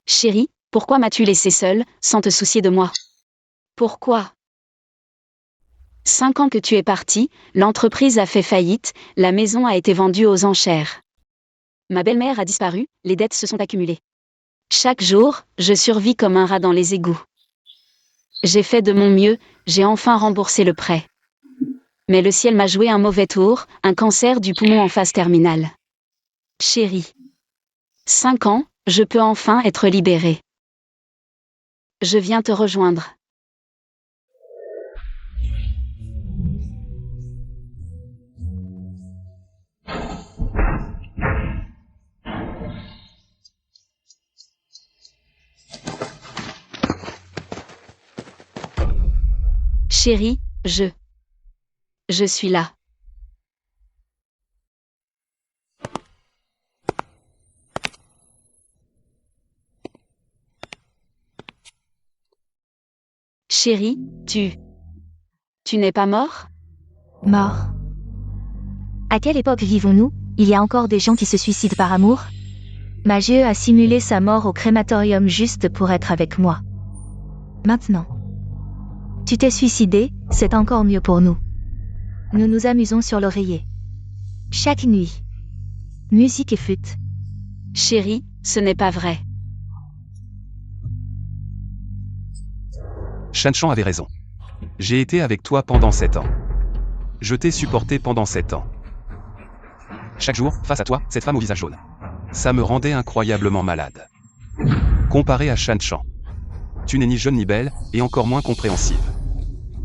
Chérie, pourquoi m'as-tu laissé seule, sans te soucier de moi? Pourquoi? 5 ans que tu es parti, l'entreprise a fait faillite, la maison a été vendue aux enchères. Ma belle-mère a disparu, les dettes se sont accumulées. Chaque jour, je survis comme un rat dans les égouts. J'ai fait de mon mieux, j'ai enfin remboursé le prêt. Mais le ciel m'a joué un mauvais tour, un cancer du poumon en phase terminale. Chérie. 5 ans, je peux enfin être libérée. Je viens te rejoindre. Chérie, je suis là. Chérie, tu n'es pas mort? Mort. À quelle époque vivons-nous? Il y a encore des gens qui se suicident par amour? Magieux a simulé sa mort au crématorium juste pour être avec moi. Maintenant. Tu t'es suicidé, c'est encore mieux pour nous. Nous nous amusons sur l'oreiller. Chaque nuit. Musique et flûte. Chérie, ce n'est pas vrai. Shanshan avait raison. J'ai été avec toi pendant 7 ans. Je t'ai supporté pendant 7 ans. Chaque jour, face à toi, cette femme au visage jaune. Ça me rendait incroyablement malade. Comparé à Shanshan, tu n'es ni jeune ni belle, et encore moins compréhensive.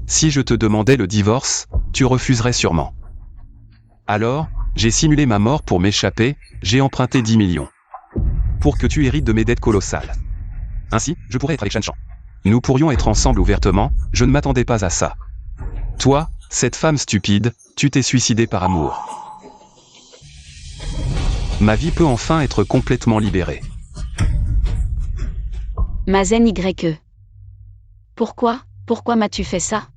Si je te demandais le divorce, tu refuserais sûrement. Alors, j'ai simulé ma mort pour m'échapper, j'ai emprunté 10 millions. Pour que tu hérites de mes dettes colossales. Ainsi, je pourrais être avec Shanshan. Nous pourrions être ensemble ouvertement, je ne m'attendais pas à ça. Toi, cette femme stupide, tu t'es suicidée par amour. Ma vie peut enfin être complètement libérée. Mazen YE. Pourquoi m'as-tu fait ça?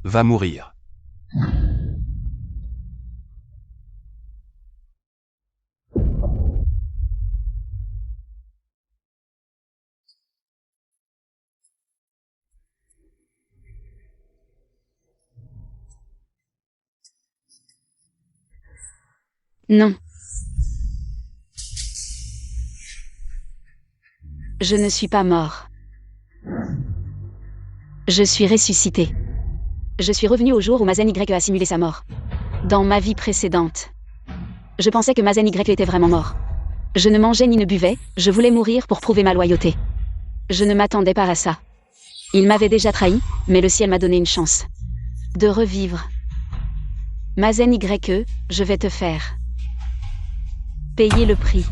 Va mourir. Non. Je ne suis pas mort. Je suis ressuscité. Je suis revenu au jour où Mazen Y a simulé sa mort. Dans ma vie précédente. Je pensais que Mazen Y était vraiment mort. Je ne mangeais ni ne buvais, je voulais mourir pour prouver ma loyauté. Je ne m'attendais pas à ça. Il m'avait déjà trahi, mais le ciel m'a donné une chance. De revivre. Mazen YE, je vais te faire payer le prix.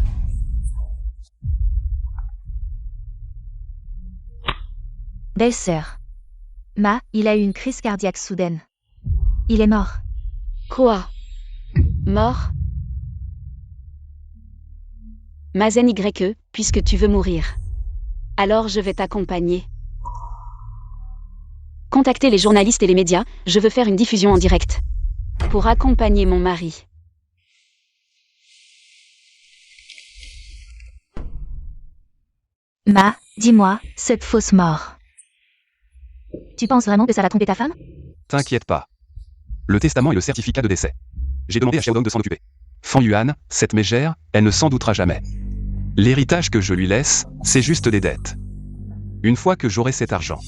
Belle-sœur. Ma, il a eu une crise cardiaque soudaine. Il est mort. Quoi? Mort? Mazen YE, puisque tu veux mourir. Alors je vais t'accompagner. Contactez les journalistes et les médias, je veux faire une diffusion en direct. Pour accompagner mon mari. Ma, dis-moi, cette fausse mort. Tu penses vraiment que ça va tromper ta femme? T'inquiète pas. Le testament et le certificat de décès. J'ai demandé à Xiaodong de s'en occuper. Fan Yuan, cette mégère, elle ne s'en doutera jamais. L'héritage que je lui laisse, c'est juste des dettes. Une fois que j'aurai cet argent,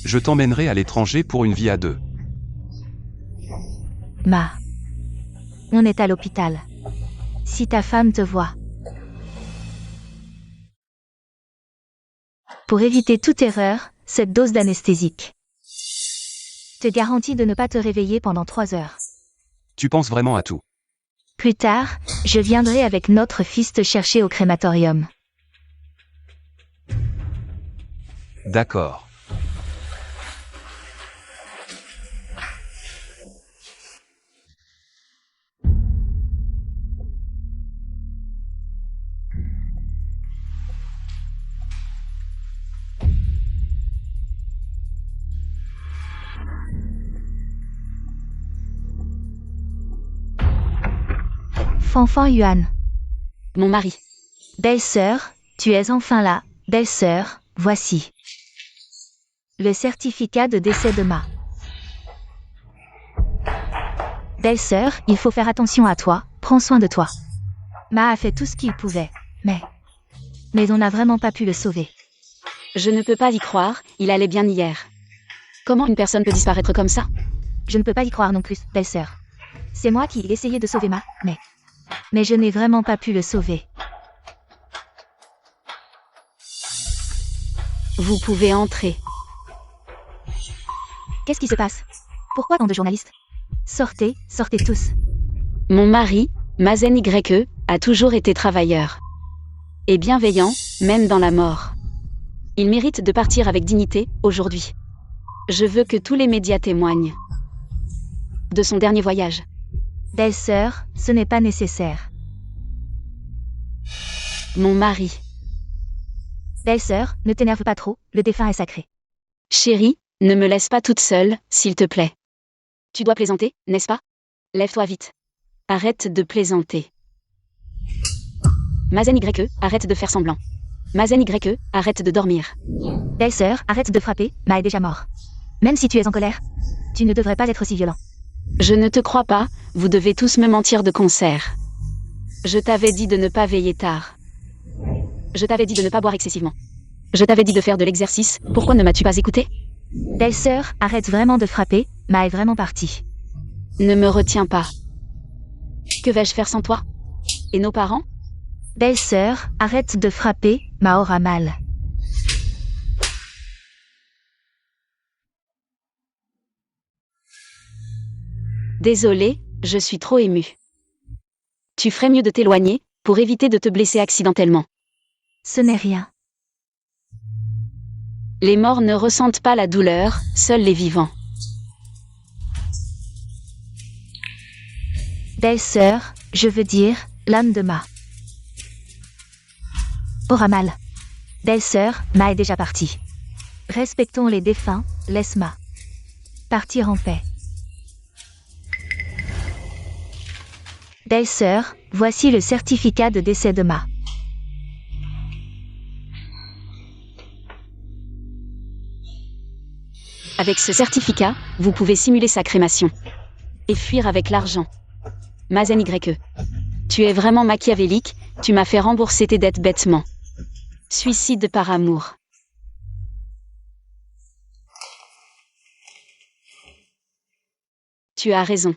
je t'emmènerai à l'étranger pour une vie à deux. Ma. On est à l'hôpital. Si ta femme te voit. Pour éviter toute erreur, cette dose d'anesthésique te garantit de ne pas te réveiller pendant 3 heures. Tu penses vraiment à tout. Plus tard, je viendrai avec notre fils te chercher au crématorium. D'accord. Fanfan Yuan. Mon mari. Belle-sœur, tu es enfin là. Belle-sœur, voici. Le certificat de décès de Ma. Belle-sœur, il faut faire attention à toi, prends soin de toi. Ma a fait tout ce qu'il pouvait, mais on n'a vraiment pas pu le sauver. Je ne peux pas y croire, il allait bien hier. Comment une personne peut disparaître comme ça? Je ne peux pas y croire non plus, belle-sœur. C'est moi qui ai essayé de sauver Ma, mais je n'ai vraiment pas pu le sauver. Vous pouvez entrer. Qu'est-ce qui se passe? Pourquoi tant de journalistes? Sortez, sortez tous. Mon mari, Mazen YE, a toujours été travailleur. Et bienveillant, même dans la mort. Il mérite de partir avec dignité, aujourd'hui. Je veux que tous les médias témoignent de son dernier voyage. Belle-sœur, ce n'est pas nécessaire. Mon mari. Belle-sœur, ne t'énerve pas trop, le défunt est sacré. Chérie, ne me laisse pas toute seule, s'il te plaît. Tu dois plaisanter, n'est-ce pas? Lève-toi vite. Arrête de plaisanter. Mazen YE, arrête de faire semblant. Mazen YE, arrête de dormir. Belle-sœur, arrête de frapper, Ma est déjà mort. Même si tu es en colère, tu ne devrais pas être si violent. Je ne te crois pas, vous devez tous me mentir de concert. Je t'avais dit de ne pas veiller tard. Je t'avais dit de ne pas boire excessivement. Je t'avais dit de faire de l'exercice, pourquoi ne m'as-tu pas écouté? Belle-sœur, arrête vraiment de frapper, Ma est vraiment partie. Ne me retiens pas. Que vais-je faire sans toi? Et nos parents? Belle-sœur, arrête de frapper, Ma aura mal. Désolée, je suis trop émue. Tu ferais mieux de t'éloigner, pour éviter de te blesser accidentellement. Ce n'est rien. Les morts ne ressentent pas la douleur, seuls les vivants. Belle-sœur, je veux dire, l'âme de Ma aura mal. Belle-sœur, Ma est déjà partie. Respectons les défunts, laisse Ma partir en paix. Belle-sœur, voici le certificat de décès de Ma. Avec ce certificat, vous pouvez simuler sa crémation. Et fuir avec l'argent. Mazen YE. Tu es vraiment machiavélique, tu m'as fait rembourser tes dettes bêtement. Suicide par amour. Tu as raison.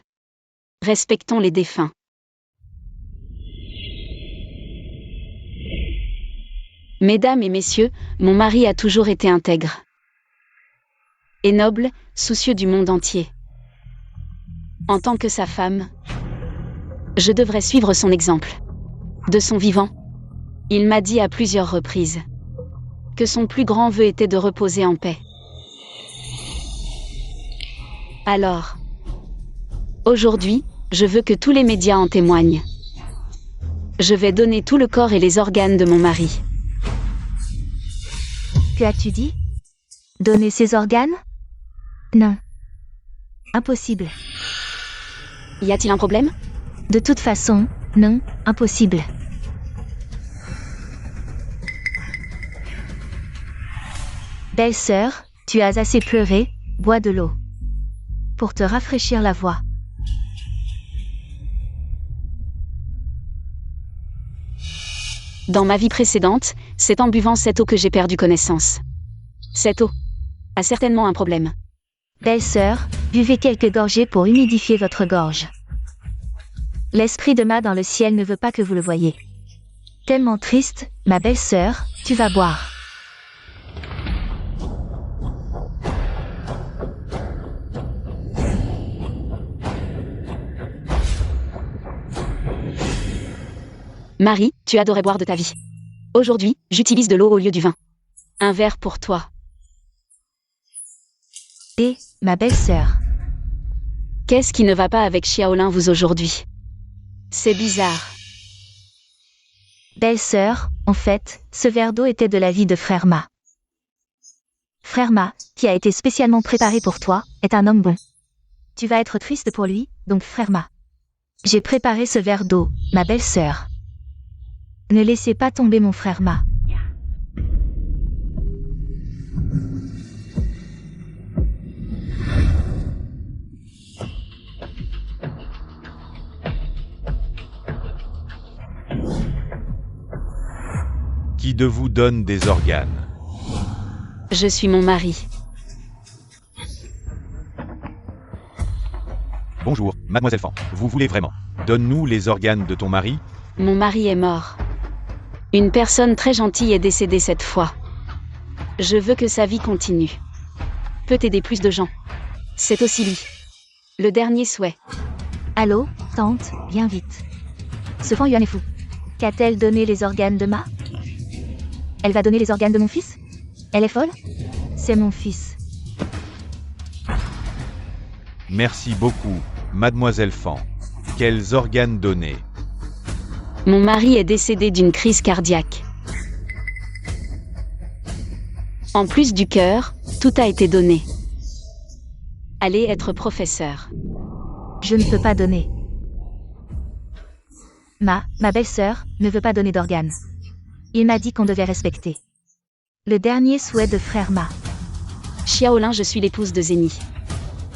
Respectons les défunts. Mesdames et messieurs, mon mari a toujours été intègre. Et noble, soucieux du monde entier. En tant que sa femme, je devrais suivre son exemple. De son vivant, il m'a dit à plusieurs reprises que son plus grand vœu était de reposer en paix. Alors, aujourd'hui, je veux que tous les médias en témoignent. Je vais donner tout le corps et les organes de mon mari. Que as-tu dit? Donner ses organes? Non. Impossible. Y a-t-il un problème? De toute façon, non, impossible. Belle-sœur, tu as assez pleuré, bois de l'eau. Pour te rafraîchir la voix. Dans ma vie précédente, c'est en buvant cette eau que j'ai perdu connaissance. Cette eau a certainement un problème. Belle-sœur, buvez quelques gorgées pour humidifier votre gorge. L'esprit de Ma dans le ciel ne veut pas que vous le voyiez. Tellement triste, ma belle-sœur, tu vas boire. Marie, tu adorais boire de ta vie. Aujourd'hui, j'utilise de l'eau au lieu du vin. Un verre pour toi. Et, ma belle-sœur. Qu'est-ce qui ne va pas avec Xiaolin vous aujourd'hui? C'est bizarre. Belle-sœur, en fait, ce verre d'eau était de la vie de Frère Ma. Frère Ma, qui a été spécialement préparé pour toi, est un homme bon. Tu vas être triste pour lui, donc Frère Ma J'ai préparé ce verre d'eau, ma belle-sœur. Ne laissez pas tomber mon frère Ma. Qui de vous donne des organes? Je suis mon mari. Bonjour, mademoiselle Fan. Vous voulez vraiment? Donne-nous les organes de ton mari? Mon mari est mort. Une personne très gentille est décédée cette fois. Je veux que sa vie continue. Peut aider plus de gens. C'est aussi lui. Le dernier souhait. Allô, tante, viens vite. Ce Fan Yuan est fou. Qu'a-t-elle donné les organes de Ma? Elle va donner les organes de mon fils? Elle est folle? C'est mon fils. Merci beaucoup, mademoiselle Fan. Quels organes donner? Mon mari est décédé d'une crise cardiaque. En plus du cœur, tout a été donné. Allez être professeur. Je ne peux pas donner. Ma belle-sœur, ne veut pas donner d'organes. Il m'a dit qu'on devait respecter. Le dernier souhait de frère Ma. Xiaolin, je suis l'épouse de Zeni.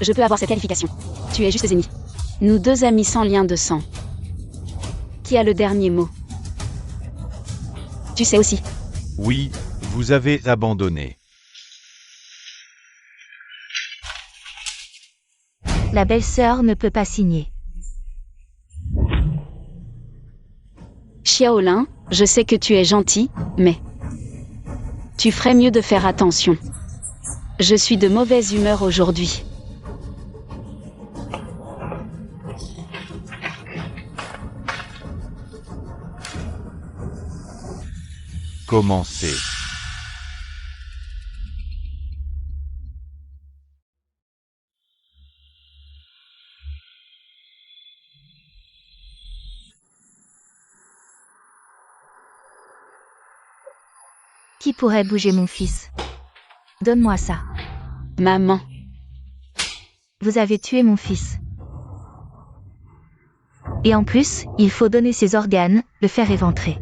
Je peux avoir cette qualification. Tu es juste Zeni. Nous deux amis sans lien de sang. Qui a le dernier mot? Tu sais aussi. Oui, vous avez abandonné. La belle-sœur ne peut pas signer. Xiaolin, je sais que tu es gentil, mais... tu ferais mieux de faire attention. Je suis de mauvaise humeur aujourd'hui. Commencez. Qui pourrait bouger mon fils? Donne-moi ça. Maman. Vous avez tué mon fils. Et en plus, il faut donner ses organes, le faire éventrer.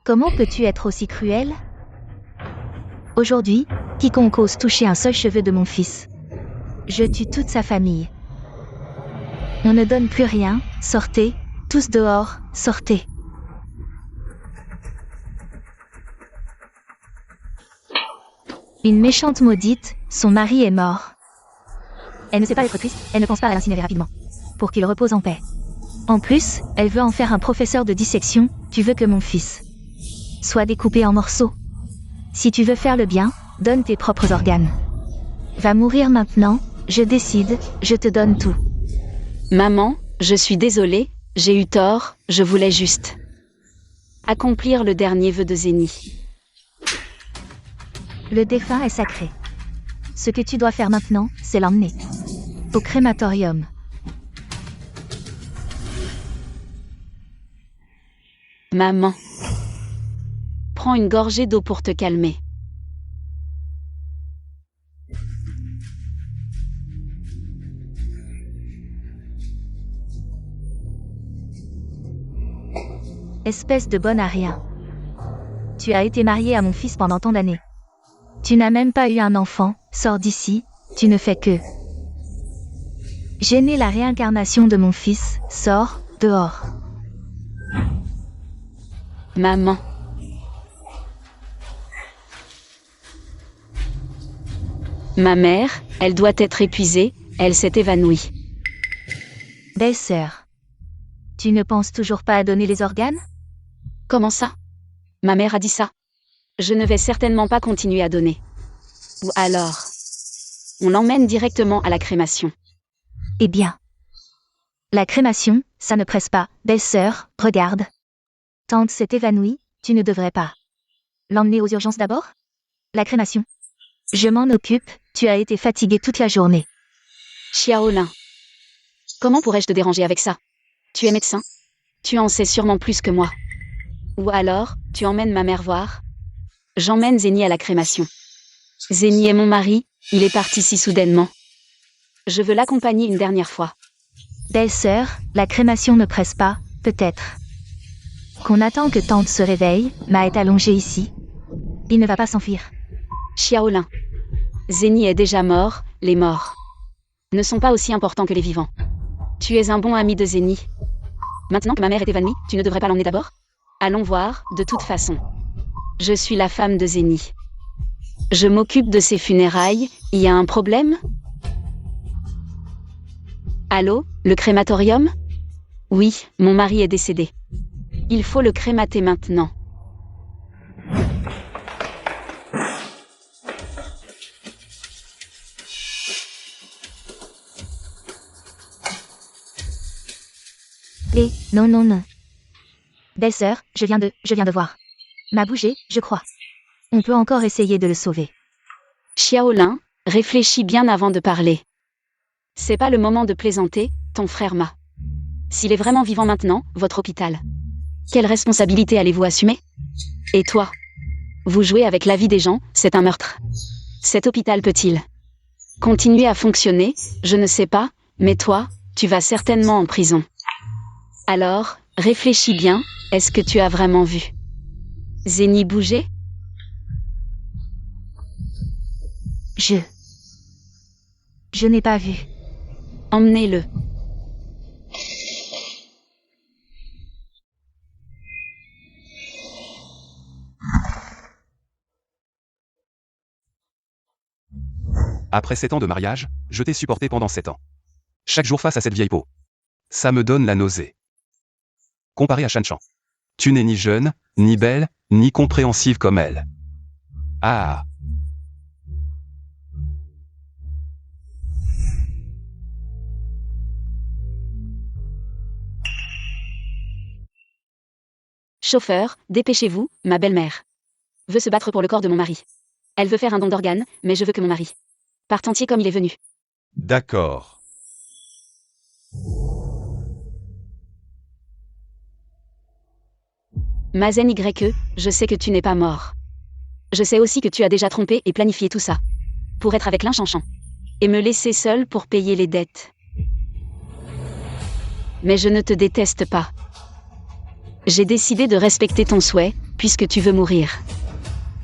Comment peux-tu être aussi cruel? Aujourd'hui, quiconque ose toucher un seul cheveu de mon fils, je tue toute sa famille. On ne donne plus rien, sortez, tous dehors, sortez. Une méchante maudite, son mari est mort. Elle ne sait pas être triste, elle ne pense pas à l'incinérer rapidement. Pour qu'il repose en paix. En plus, elle veut en faire un professeur de dissection, tu veux que mon fils soit découpé en morceaux. Si tu veux faire le bien, donne tes propres organes. Va mourir maintenant, je décide, je te donne tout. Maman, je suis désolée, j'ai eu tort, je voulais juste accomplir le dernier vœu de Zeni. Le défunt est sacré. Ce que tu dois faire maintenant, c'est l'emmener au crématorium. Maman. Prends une gorgée d'eau pour te calmer. Espèce de bonne à rien. Tu as été mariée à mon fils pendant tant d'années. Tu n'as même pas eu un enfant, sors d'ici, tu ne fais que gêner la réincarnation de mon fils, sors, dehors. Maman. Ma mère, elle doit être épuisée, elle s'est évanouie. Belle-sœur. Tu ne penses toujours pas à donner les organes? Comment ça? Ma mère a dit ça. Je ne vais certainement pas continuer à donner. Ou alors, on l'emmène directement à la crémation. Eh bien. La crémation, ça ne presse pas. Belle-sœur, regarde. Tante s'est évanouie, tu ne devrais pas l'emmener aux urgences d'abord? La crémation. Je m'en occupe, tu as été fatiguée toute la journée. Xiaolin. Comment pourrais-je te déranger avec ça? Tu es médecin? Tu en sais sûrement plus que moi. Ou alors, tu emmènes ma mère voir? J'emmène Zeni à la crémation. Zeni est mon mari, il est parti si soudainement. Je veux l'accompagner une dernière fois. Belle-sœur, la crémation ne presse pas, peut-être. Qu'on attend que tante se réveille, Ma est allongée ici. Il ne va pas s'enfuir. Xiaolin. Zeni est déjà mort, les morts ne sont pas aussi importants que les vivants. Tu es un bon ami de Zeni. Maintenant que ma mère est évanouie, tu ne devrais pas l'emmener d'abord? Allons voir, de toute façon. Je suis la femme de Zeni. Je m'occupe de ses funérailles, il y a un problème? Allô, le crématorium? Oui, mon mari est décédé. Il faut le crémater maintenant. Non, non, non. Belle-sœur, je viens de voir. M'a bougé, je crois. On peut encore essayer de le sauver. Xiaolin, réfléchis bien avant de parler. C'est pas le moment de plaisanter, ton frère Ma. S'il est vraiment vivant maintenant, votre hôpital. Quelle responsabilité allez-vous assumer? Et toi? Vous jouez avec la vie des gens, c'est un meurtre. Cet hôpital peut-il continuer à fonctionner? Je ne sais pas, mais toi, tu vas certainement en prison. Alors, réfléchis bien, est-ce que tu as vraiment vu Zeni bouger? Je n'ai pas vu. Emmenez-le. Après 7 ans de mariage, je t'ai supporté pendant 7 ans. Chaque jour face à cette vieille peau. Ça me donne la nausée. Comparé à Shanshan. Tu n'es ni jeune, ni belle, ni compréhensive comme elle. Ah. Chauffeur, dépêchez-vous, ma belle-mère veut se battre pour le corps de mon mari. Elle veut faire un don d'organes, mais je veux que mon mari parte entier comme il est venu. D'accord. Mazen YE, je sais que tu n'es pas mort. Je sais aussi que tu as déjà trompé et planifié tout ça. Pour être avec Shanshan. Et me laisser seule pour payer les dettes. Mais je ne te déteste pas. J'ai décidé de respecter ton souhait, puisque tu veux mourir.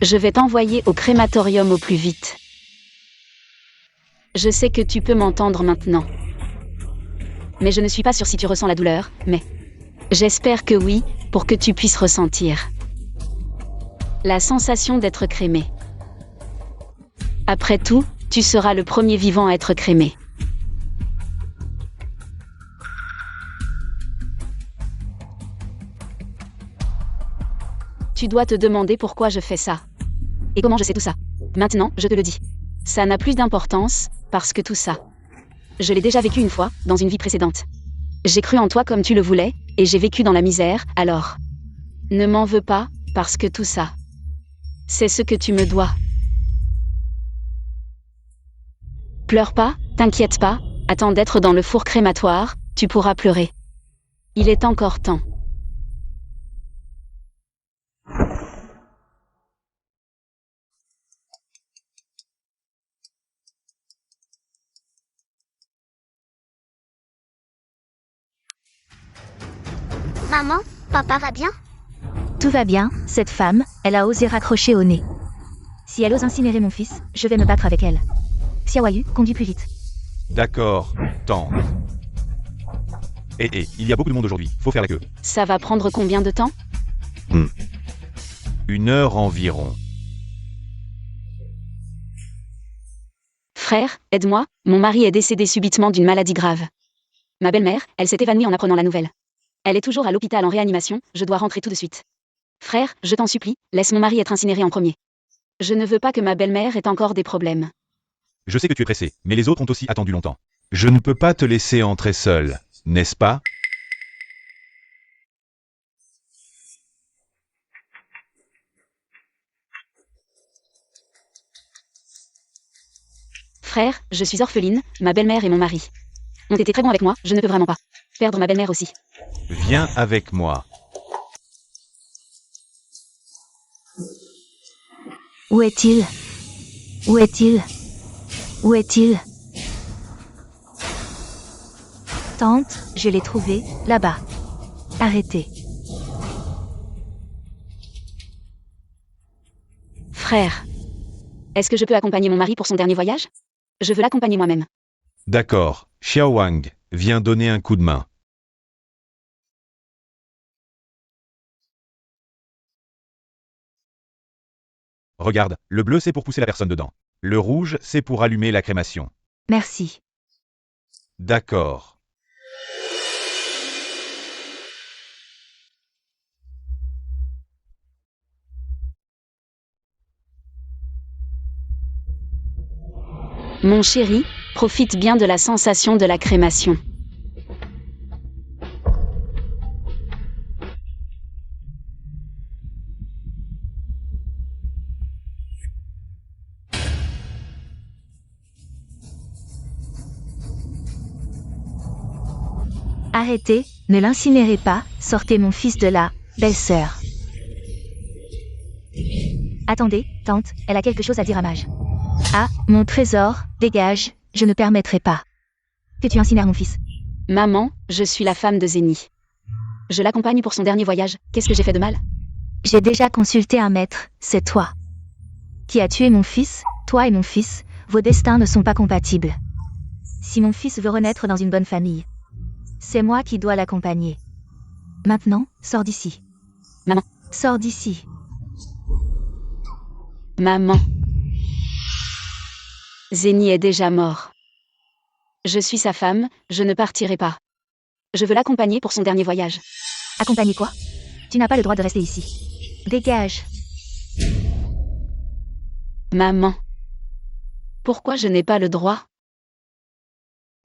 Je vais t'envoyer au crématorium au plus vite. Je sais que tu peux m'entendre maintenant. Mais je ne suis pas sûre si tu ressens la douleur, mais... J'espère que oui, pour que tu puisses ressentir la sensation d'être crémé. Après tout, tu seras le premier vivant à être crémé. Tu dois te demander pourquoi je fais ça. Et comment je sais tout ça. Maintenant, je te le dis. Ça n'a plus d'importance, parce que tout ça, je l'ai déjà vécu une fois, dans une vie précédente. J'ai cru en toi comme tu le voulais, et j'ai vécu dans la misère, alors. Ne m'en veux pas, parce que tout ça, c'est ce que tu me dois. Pleure pas, t'inquiète pas, attends d'être dans le four crématoire, tu pourras pleurer. Il est encore temps. Maman, papa va bien? Tout va bien, cette femme, elle a osé raccrocher au nez. Si elle ose incinérer mon fils, je vais me battre avec elle. Xiaoyu, conduis plus vite. D'accord, tante. Il y a beaucoup de monde aujourd'hui, faut faire la queue. Ça va prendre combien de temps? 1 heure environ. Frère, aide-moi, mon mari est décédé subitement d'une maladie grave. Ma belle-mère, elle s'est évanouie en apprenant la nouvelle. Elle est toujours à l'hôpital en réanimation, je dois rentrer tout de suite. Frère, je t'en supplie, laisse mon mari être incinéré en premier. Je ne veux pas que ma belle-mère ait encore des problèmes. Je sais que tu es pressé, mais les autres ont aussi attendu longtemps. Je ne peux pas te laisser entrer seul, n'est-ce pas? Frère, je suis orpheline, ma belle-mère et mon mari ont été très bons avec moi, je ne peux vraiment pas perdre ma belle-mère aussi. Viens avec moi. Où est-il? Où est-il? Où est-il? Tante, je l'ai trouvé, là-bas. Arrêtez. Frère. Est-ce que je peux accompagner mon mari pour son dernier voyage? Je veux l'accompagner moi-même. D'accord, Xiao Wang, viens donner un coup de main. Regarde, le bleu c'est pour pousser la personne dedans. Le rouge c'est pour allumer la crémation. Merci. D'accord. Mon chéri, profite bien de la sensation de la crémation. Arrêtez, ne l'incinérez pas, sortez mon fils de là, belle-sœur. Attendez, tante, elle a quelque chose à dire à Mage. Ah, mon trésor, dégage, je ne permettrai pas. Que tu incinères mon fils. Maman, je suis la femme de Zénie. Je l'accompagne pour son dernier voyage, qu'est-ce que j'ai fait de mal? J'ai déjà consulté un maître, c'est toi. Qui a tué mon fils, toi et mon fils, vos destins ne sont pas compatibles. Si mon fils veut renaître dans une bonne famille, c'est moi qui dois l'accompagner. Maintenant, sors d'ici. Maman. Sors d'ici. Maman. Zénie est déjà mort. Je suis sa femme, je ne partirai pas. Je veux l'accompagner pour son dernier voyage. Accompagner quoi? Tu n'as pas le droit de rester ici. Dégage. Maman. Pourquoi je n'ai pas le droit?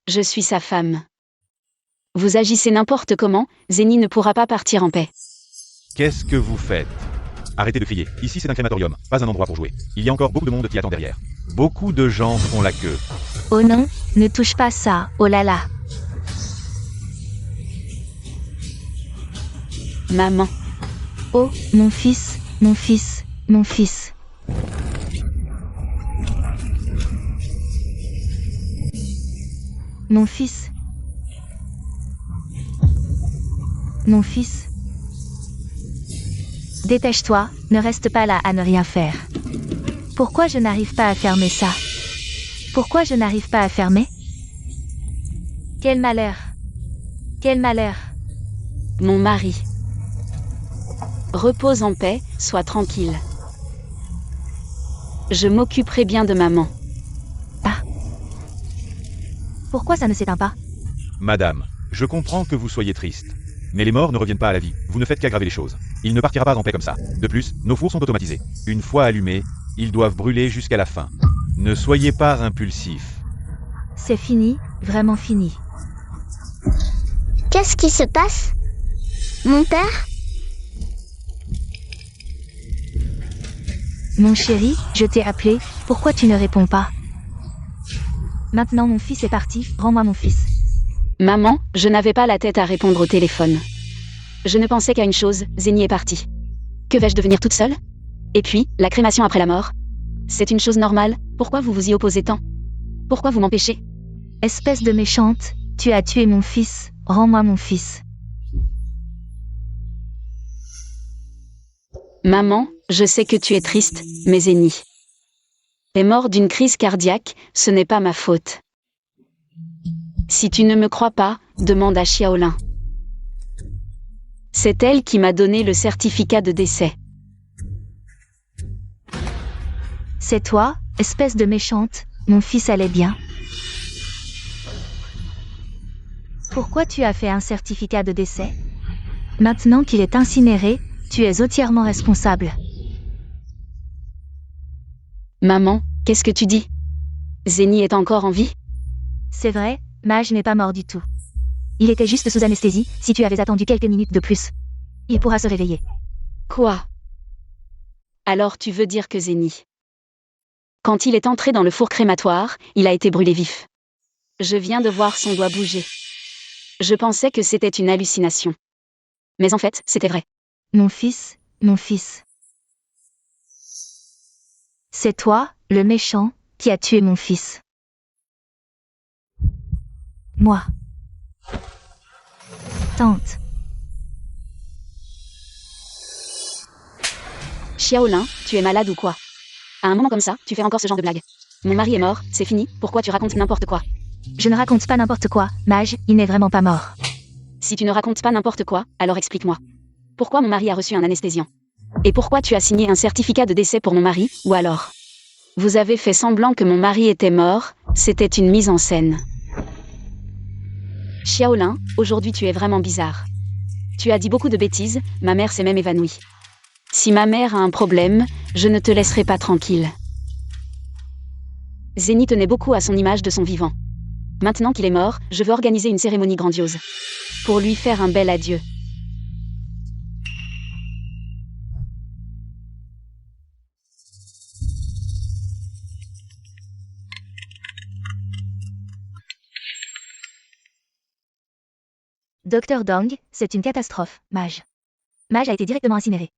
Je suis sa femme. Vous agissez n'importe comment, Zénie ne pourra pas partir en paix. Qu'est-ce que vous faites? Arrêtez de crier, ici c'est un crématorium, pas un endroit pour jouer. Il y a encore beaucoup de monde qui attend derrière. Beaucoup de gens font la queue. Oh non, ne touche pas ça, oh là là. Maman. Oh, mon fils, mon fils, mon fils. Mon fils. Mon fils. Dépêche-toi, ne reste pas là à ne rien faire. Pourquoi je n'arrive pas à fermer ça? Pourquoi je n'arrive pas à fermer? Quel malheur! Quel malheur! Mon mari. Repose en paix, sois tranquille. Je m'occuperai bien de maman. Ah. Pourquoi ça ne s'éteint pas? Madame, je comprends que vous soyez triste. Mais les morts ne reviennent pas à la vie, vous ne faites qu'aggraver les choses. Il ne partira pas en paix comme ça. De plus, nos fours sont automatisés. Une fois allumés, ils doivent brûler jusqu'à la fin. Ne soyez pas impulsif. C'est fini, vraiment fini. Qu'est-ce qui se passe? Mon père? Mon chéri, je t'ai appelé, pourquoi tu ne réponds pas? Maintenant mon fils est parti, rends-moi mon fils. Maman, je n'avais pas la tête à répondre au téléphone. Je ne pensais qu'à une chose, Zénie est partie. Que vais-je devenir toute seule? Et puis, la crémation après la mort? C'est une chose normale, pourquoi vous vous y opposez tant? Pourquoi vous m'empêchez? Espèce de méchante, tu as tué mon fils, rends-moi mon fils. Maman, je sais que tu es triste, mais Zénie est mort d'une crise cardiaque, ce n'est pas ma faute. Si tu ne me crois pas, demande à Xiaolin. C'est elle qui m'a donné le certificat de décès. C'est toi, espèce de méchante, mon fils allait bien. Pourquoi tu as fait un certificat de décès? Maintenant qu'il est incinéré, tu es entièrement responsable. Maman, qu'est-ce que tu dis? Zénie est encore en vie? C'est vrai, Mage n'est pas mort du tout. Il était juste sous anesthésie, si tu avais attendu quelques minutes de plus. Il pourra se réveiller. Quoi? Alors tu veux dire que Zénie, quand il est entré dans le four crématoire, il a été brûlé vif. Je viens de voir son doigt bouger. Je pensais que c'était une hallucination. Mais en fait, c'était vrai. Mon fils, mon fils. C'est toi, le méchant, qui a tué mon fils. Moi. Tante. Xiaolin, tu es malade ou quoi? À un moment comme ça, tu fais encore ce genre de blague. Mon mari est mort, c'est fini, pourquoi tu racontes n'importe quoi? Je ne raconte pas n'importe quoi, mage, il n'est vraiment pas mort. Si tu ne racontes pas n'importe quoi, alors explique-moi. Pourquoi mon mari a reçu un anesthésiant? Et pourquoi tu as signé un certificat de décès pour mon mari, ou alors? Vous avez fait semblant que mon mari était mort, c'était une mise en scène. Xiaolin, aujourd'hui tu es vraiment bizarre. Tu as dit beaucoup de bêtises, ma mère s'est même évanouie. Si ma mère a un problème, je ne te laisserai pas tranquille. Zénie tenait beaucoup à son image de son vivant. Maintenant qu'il est mort, je veux organiser une cérémonie grandiose. Pour lui faire un bel adieu. Docteur Dong, c'est une catastrophe, mage. Mage a été directement incinéré.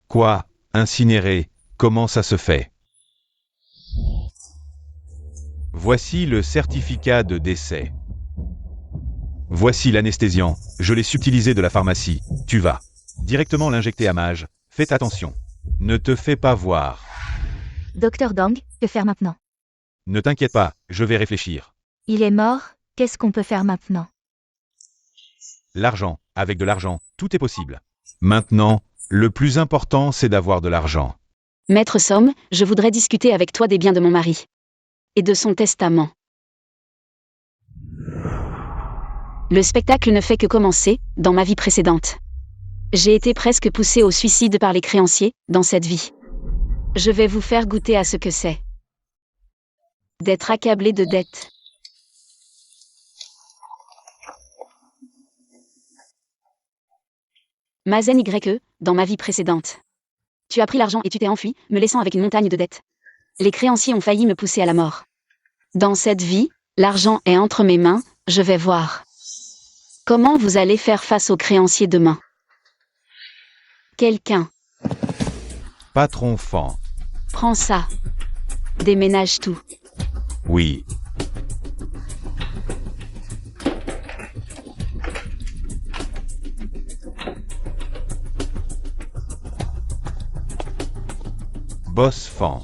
Quoi? Incinéré? Comment ça se fait? Voici le certificat de décès. Voici l'anesthésiant, je l'ai subtilisé de la pharmacie. Tu vas directement l'injecter à Mage. Fais attention. Ne te fais pas voir. Docteur Dong, que faire maintenant? Ne t'inquiète pas, je vais réfléchir. Il est mort, qu'est-ce qu'on peut faire maintenant? L'argent, avec de l'argent, tout est possible. Maintenant, le plus important, c'est d'avoir de l'argent. Maître Somme, je voudrais discuter avec toi des biens de mon mari. Et de son testament. Le spectacle ne fait que commencer, dans ma vie précédente. J'ai été presque poussée au suicide par les créanciers, dans cette vie. Je vais vous faire goûter à ce que c'est. D'être accablé de dettes. Mazen YE, dans ma vie précédente. Tu as pris l'argent et tu t'es enfui, me laissant avec une montagne de dettes. Les créanciers ont failli me pousser à la mort. Dans cette vie, l'argent est entre mes mains, je vais voir. Comment vous allez faire face aux créanciers demain? Quelqu'un. Patron Fan. Prends ça. Déménage tout. Oui. Boss Fan.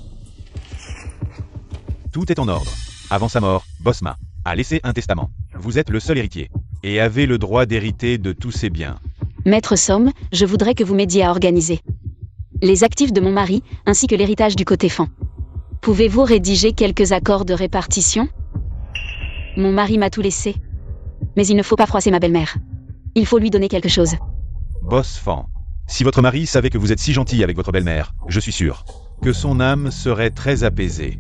Tout est en ordre. Avant sa mort, Bosma a laissé un testament. Vous êtes le seul héritier et avez le droit d'hériter de tous ses biens. Maître Somme, je voudrais que vous m'aidiez à organiser les actifs de mon mari, ainsi que l'héritage du côté Fan. Pouvez-vous rédiger quelques accords de répartition? Mon mari m'a tout laissé. Mais il ne faut pas froisser ma belle-mère. Il faut lui donner quelque chose. Boss Fan. Si votre mari savait que vous êtes si gentil avec votre belle-mère, je suis sûr que son âme serait très apaisée.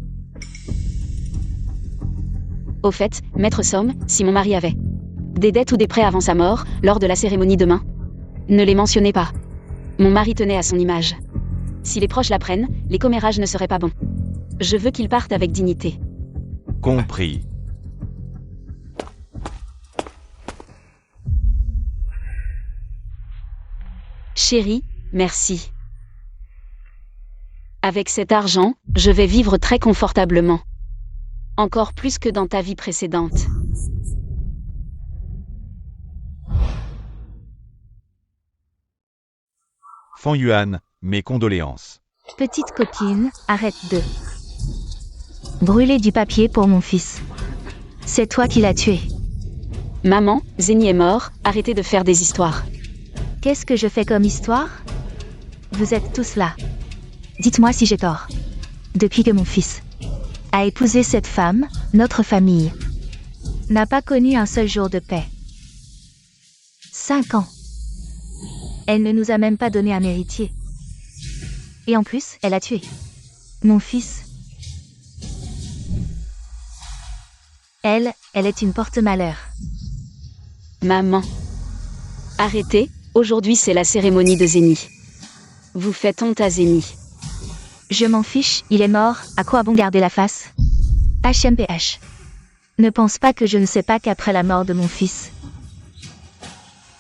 Au fait, Maître Somme, si mon mari avait des dettes ou des prêts avant sa mort, lors de la cérémonie demain, ne les mentionnez pas. Mon mari tenait à son image. Si les proches l'apprennent, les commérages ne seraient pas bons. Je veux qu'il parte avec dignité. Compris. Chérie, merci. Avec cet argent, je vais vivre très confortablement. Encore plus que dans ta vie précédente. Fan Yuan, mes condoléances. Petite copine, arrête de brûler du papier pour mon fils. C'est toi qui l'as tué. Maman, Zénie est mort, arrêtez de faire des histoires. Qu'est-ce que je fais comme histoire? Vous êtes tous là. Dites-moi si j'ai tort. Depuis que mon fils a épousé cette femme, notre famille n'a pas connu un seul jour de paix. 5 ans. Elle ne nous a même pas donné un héritier. Et en plus, elle a tué mon fils. Elle est une porte-malheur. Maman. Arrêtez, aujourd'hui c'est la cérémonie de Zénie. Vous faites honte à Zénie. Je m'en fiche, il est mort, à quoi bon garder la face? HMPH. Ne pense pas que je ne sais pas qu'après la mort de mon fils,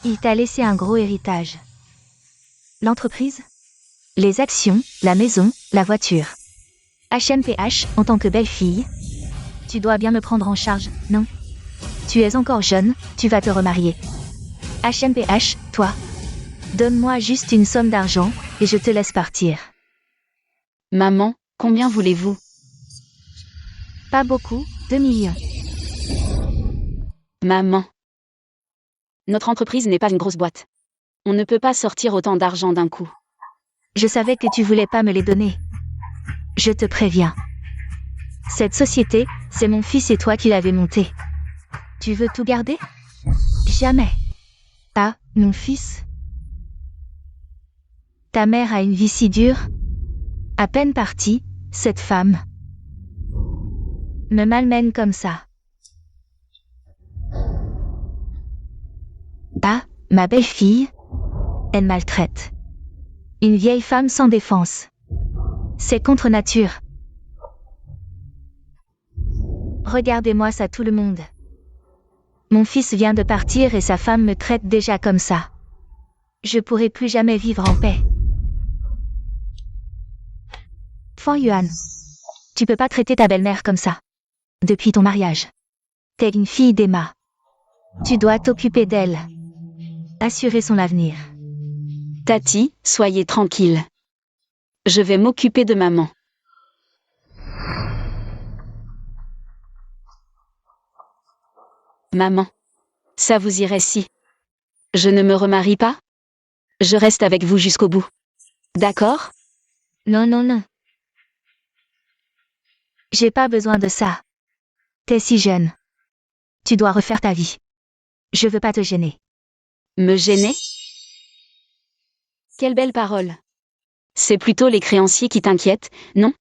il t'a laissé un gros héritage. L'entreprise, les actions, la maison, la voiture. HMPH, en tant que belle-fille, tu dois bien me prendre en charge, non? Tu es encore jeune, tu vas te remarier. HMPH, toi. Donne-moi juste une somme d'argent, et je te laisse partir. Maman, combien voulez-vous? Pas beaucoup, 2 millions. Maman. Notre entreprise n'est pas une grosse boîte. On ne peut pas sortir autant d'argent d'un coup. Je savais que tu voulais pas me les donner. Je te préviens. Cette société, c'est mon fils et toi qui l'avez montée. Tu veux tout garder? Jamais. Ah, mon fils? Ta mère a une vie si dure. À peine partie, cette femme me malmène comme ça. Ah, ma belle-fille, elle maltraite. Une vieille femme sans défense. C'est contre nature. Regardez-moi ça tout le monde. Mon fils vient de partir et sa femme me traite déjà comme ça. Je pourrai plus jamais vivre en paix. Fan Yuan, tu peux pas traiter ta belle-mère comme ça. Depuis ton mariage. T'es une fille d'Emma. Tu dois t'occuper d'elle. Assurer son avenir. Tati, soyez tranquille. Je vais m'occuper de maman. Maman. Ça vous irait si je ne me remarie pas? Je reste avec vous jusqu'au bout. D'accord? Non, non, non. J'ai pas besoin de ça. T'es si jeune. Tu dois refaire ta vie. Je veux pas te gêner. Me gêner? Quelle belle parole. C'est plutôt les créanciers qui t'inquiètent, non?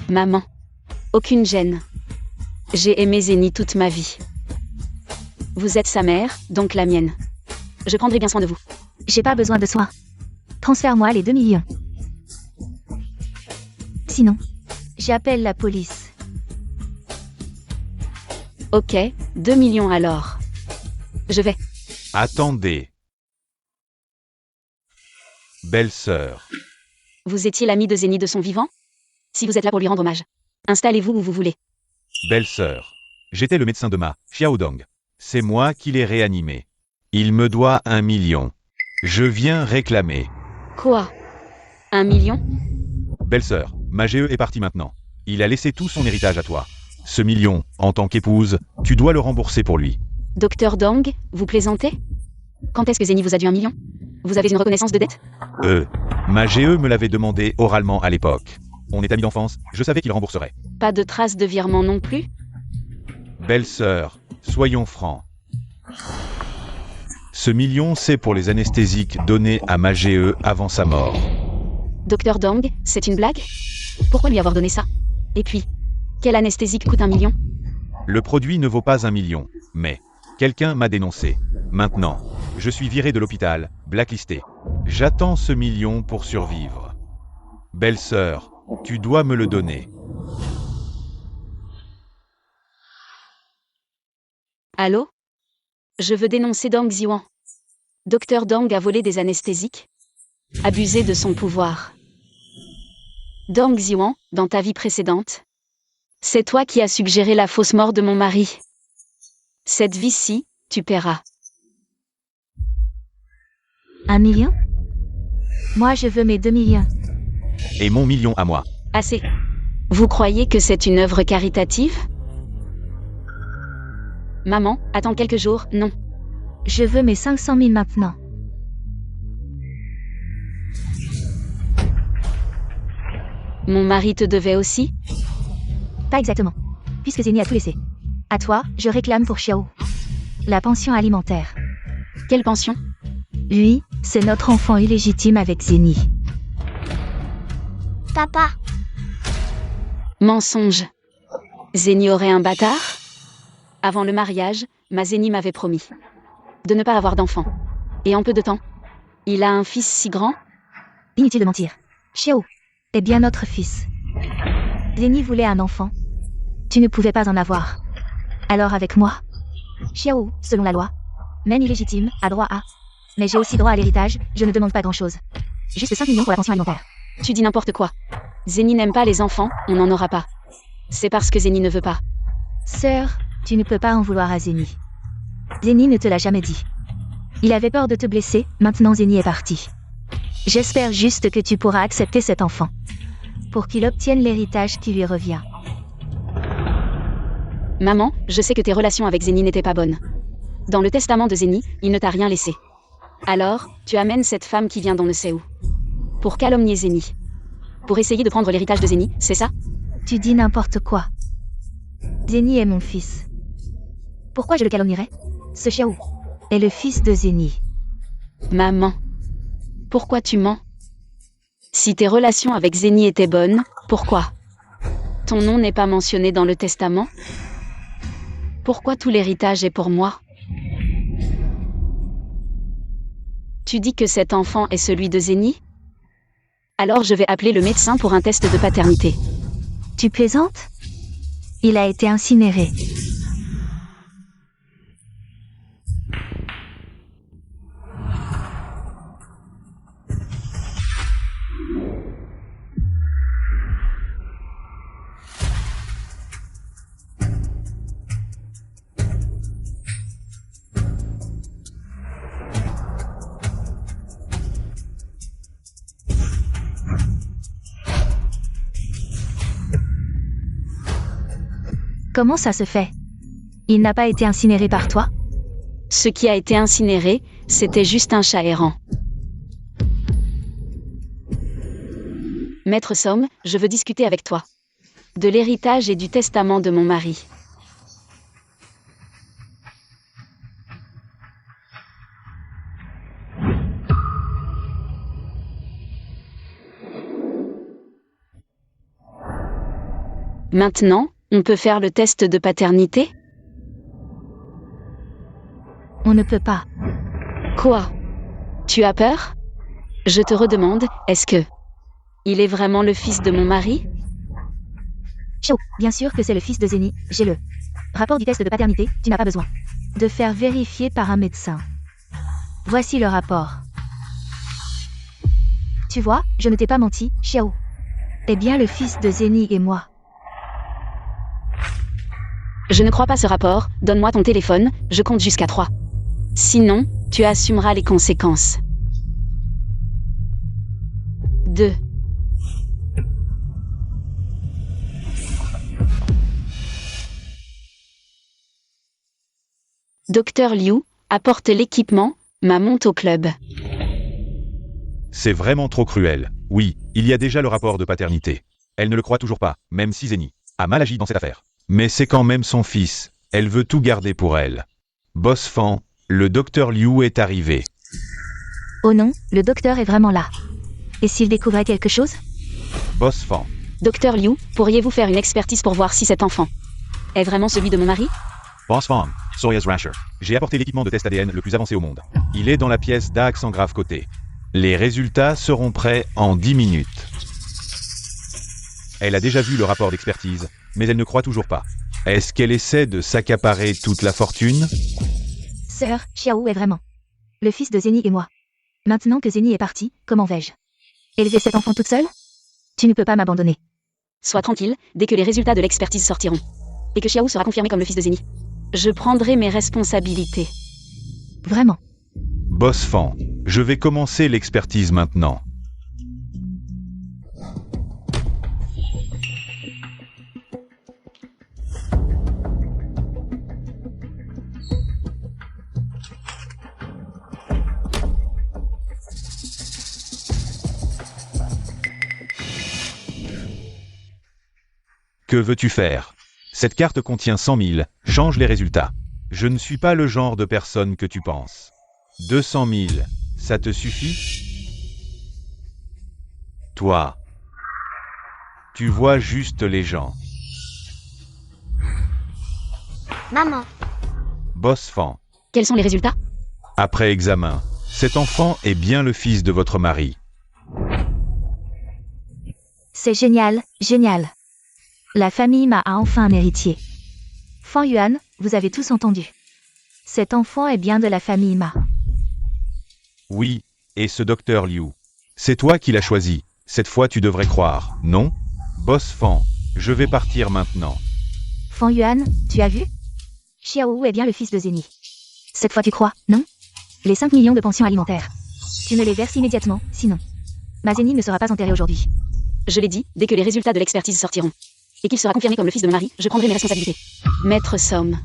Maman. Aucune gêne. J'ai aimé Zénie toute ma vie. Vous êtes sa mère, donc la mienne. Je prendrai bien soin de vous. J'ai pas besoin de soins. Transfère-moi les 2 millions. Sinon, j'appelle la police. Ok, 2 millions alors. Je vais. Attendez. Belle-sœur. Vous étiez l'ami de Zénie de son vivant? Si vous êtes là pour lui rendre hommage, installez-vous où vous voulez. Belle-sœur. J'étais le médecin de Ma, Xiaodong. C'est moi qui l'ai réanimé. Il me doit 1 million. Je viens réclamer. Quoi? 1 million? Belle-sœur, Ma GE est parti maintenant. Il a laissé tout son héritage à toi. Ce million, en tant qu'épouse, tu dois le rembourser pour lui. Docteur Dong, vous plaisantez? Quand est-ce que Zénie vous a dû 1 million? Vous avez une reconnaissance de dette? Ma GE me l'avait demandé oralement à l'époque. On est amis d'enfance, je savais qu'il rembourserait. Pas de traces de virement non plus? Belle-sœur, soyons francs. Ce million, c'est pour les anesthésiques donnés à Ma GE avant sa mort. Docteur Dong, c'est une blague? Pourquoi lui avoir donné ça? Et puis, quel anesthésique coûte 1 million? Le produit ne vaut pas 1 million, mais quelqu'un m'a dénoncé. Maintenant, je suis viré de l'hôpital, blacklisté. J'attends ce million pour survivre. Belle-sœur, tu dois me le donner. Allô? Je veux dénoncer Dong Ziwan. Docteur Dong a volé des anesthésiques. Abusé de son pouvoir. Dong Ziwan, dans ta vie précédente, c'est toi qui as suggéré la fausse mort de mon mari. Cette vie-ci, tu paieras. 1 million? Moi je veux mes 2 millions. Et mon million à moi. Assez. Vous croyez que c'est une œuvre caritative? Maman, attends quelques jours, non. Je veux mes 500 000 maintenant. Mon mari te devait aussi? Pas exactement. Puisque Zénie a tout laissé. À toi, je réclame pour Xiao. La pension alimentaire. Quelle pension? Lui, c'est notre enfant illégitime avec Zénie. Papa, Mensonge. Zénie aurait un bâtard? Avant le mariage, ma Zénie m'avait promis de ne pas avoir d'enfant. Et en peu de temps, il a un fils si grand? Inutile de mentir. Xiao est bien notre fils. Zénie voulait un enfant. Tu ne pouvais pas en avoir. Alors avec moi. Xiao, selon la loi, même illégitime, a droit à. Mais j'ai aussi droit à l'héritage, je ne demande pas grand-chose. Juste 5 millions pour la pension alimentaire. Tu dis n'importe quoi. Zénie n'aime pas les enfants, on n'en aura pas. C'est parce que Zénie ne veut pas. Sœur, tu ne peux pas en vouloir à Zénie. Zeni ne te l'a jamais dit. Il avait peur de te blesser, maintenant Zeni est parti. J'espère juste que tu pourras accepter cet enfant. Pour qu'il obtienne l'héritage qui lui revient. Maman, je sais que tes relations avec Zeni n'étaient pas bonnes. Dans le testament de Zeni, il ne t'a rien laissé. Alors, tu amènes cette femme qui vient d'on ne sait où. Pour calomnier Zeni. Pour essayer de prendre l'héritage de Zeni, c'est ça? Tu dis n'importe quoi. Zeni est mon fils. Pourquoi je le calomnierais? Ce Xiao est le fils de Zeni. Maman. Pourquoi tu mens? Si tes relations avec Zeni étaient bonnes, pourquoi? Ton nom n'est pas mentionné dans le testament? Pourquoi tout l'héritage est pour moi? Tu dis que cet enfant est celui de Zeni? Alors je vais appeler le médecin pour un test de paternité. Tu plaisantes? Il a été incinéré. Comment ça se fait? Il n'a pas été incinéré par toi? Ce qui a été incinéré, c'était juste un chat errant. Maître Somme, je veux discuter avec toi. De l'héritage et du testament de mon mari. Maintenant, on peut faire le test de paternité? On ne peut pas. Quoi? Tu as peur? Je te redemande, est-ce que... il est vraiment le fils de mon mari? Xiao, bien sûr que c'est le fils de Zeni, j'ai le rapport du test de paternité, tu n'as pas besoin de faire vérifier par un médecin. Voici le rapport. Tu vois, je ne t'ai pas menti, Xiao. T'es bien le fils de Zeni et moi. Je ne crois pas ce rapport, donne-moi ton téléphone, je compte jusqu'à 3. Sinon, tu assumeras les conséquences. 2. Docteur Liu, apporte l'équipement, ma monte au club. C'est vraiment trop cruel. Oui, il y a déjà le rapport de paternité. Elle ne le croit toujours pas, même si Zeni a mal agi dans cette affaire. Mais c'est quand même son fils. Elle veut tout garder pour elle. Boss Fan, le docteur Liu est arrivé. Oh non, le docteur est vraiment là. Et s'il découvrait quelque chose? Boss Fan. Docteur Liu, pourriez-vous faire une expertise pour voir si cet enfant est vraiment celui de mon mari? Boss Fan, Soya's Rasher. J'ai apporté l'équipement de test ADN le plus avancé au monde. Il est dans la pièce d'A accent grave côté. Les résultats seront prêts en 10 minutes. Elle a déjà vu le rapport d'expertise, mais elle ne croit toujours pas. Est-ce qu'elle essaie de s'accaparer toute la fortune? Sœur, Xiao est vraiment le fils de Zeni et moi. Maintenant que Zeni est parti, comment vais-je élever cet enfant toute seule? Tu ne peux pas m'abandonner. Sois tranquille, dès que les résultats de l'expertise sortiront. Et que Xiao sera confirmé comme le fils de Zeni. Je prendrai mes responsabilités. Vraiment. Boss Fan, je vais commencer l'expertise maintenant. Que veux-tu faire? Cette carte contient 100 000, change les résultats. Je ne suis pas le genre de personne que tu penses. 200 000, ça te suffit? Toi, tu vois juste les gens. Maman. Boss Fan, Quels sont les résultats? après examen, cet enfant est bien le fils de votre mari. C'est génial, génial. La famille Ma a enfin un héritier. Fan Yuan, vous avez tous entendu. Cet enfant est bien de la famille Ma. Oui, et ce docteur Liu. C'est toi qui l'as choisi. Cette fois tu devrais croire, non? Boss Fan, je vais partir maintenant. Fan Yuan, tu as vu? Xiao est bien le fils de Zeni. Cette fois tu crois, non? Les 5 millions de pensions alimentaires. Tu me les verses immédiatement, sinon. Ma Zénie ne sera pas enterrée aujourd'hui. Je l'ai dit, dès que les résultats de l'expertise sortiront. Et qu'il sera confirmé comme le fils de mon mari, je prendrai mes responsabilités. Maître Somme.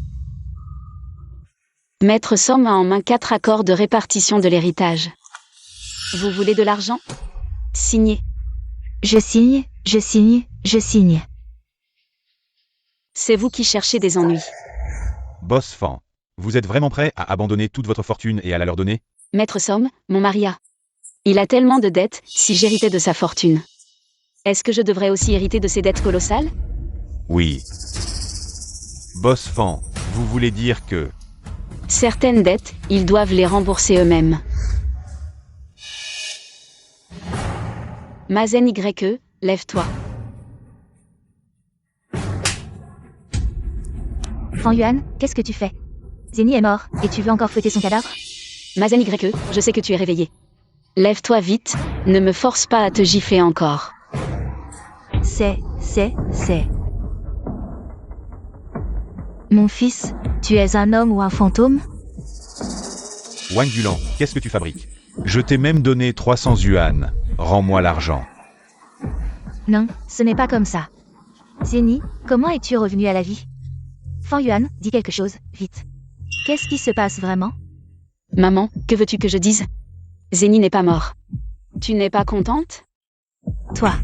Maître Somme a en main 4 accords de répartition de l'héritage. Vous voulez de l'argent? Signez. Je signe, je signe, je signe. C'est vous qui cherchez des ennuis. Boss Fan, vous êtes vraiment prêt à abandonner toute votre fortune et à la leur donner? Maître Somme, mon mari a. Il a tellement de dettes, si j'héritais de sa fortune. Est-ce que je devrais aussi hériter de ses dettes colossales? Oui. Boss Fan, vous voulez dire que... Certaines dettes, ils doivent les rembourser eux-mêmes. Mazen YE, lève-toi. Fan Yuan, qu'est-ce que tu fais? Zénie est mort, et tu veux encore fouetter son cadavre? Mazen YE, je sais que tu es réveillé. Lève-toi vite, ne me force pas à te gifler encore. C'est... Mon fils, tu es un homme ou un fantôme? Wang Yulan, qu'est-ce que tu fabriques? Je t'ai même donné 300 yuan. Rends-moi l'argent. Non, ce n'est pas comme ça. Zénie, comment es-tu revenu à la vie? Fan Yuan, dis quelque chose, vite. Qu'est-ce qui se passe vraiment? Maman, que veux-tu que je dise? Zénie n'est pas mort. Tu n'es pas contente? Toi.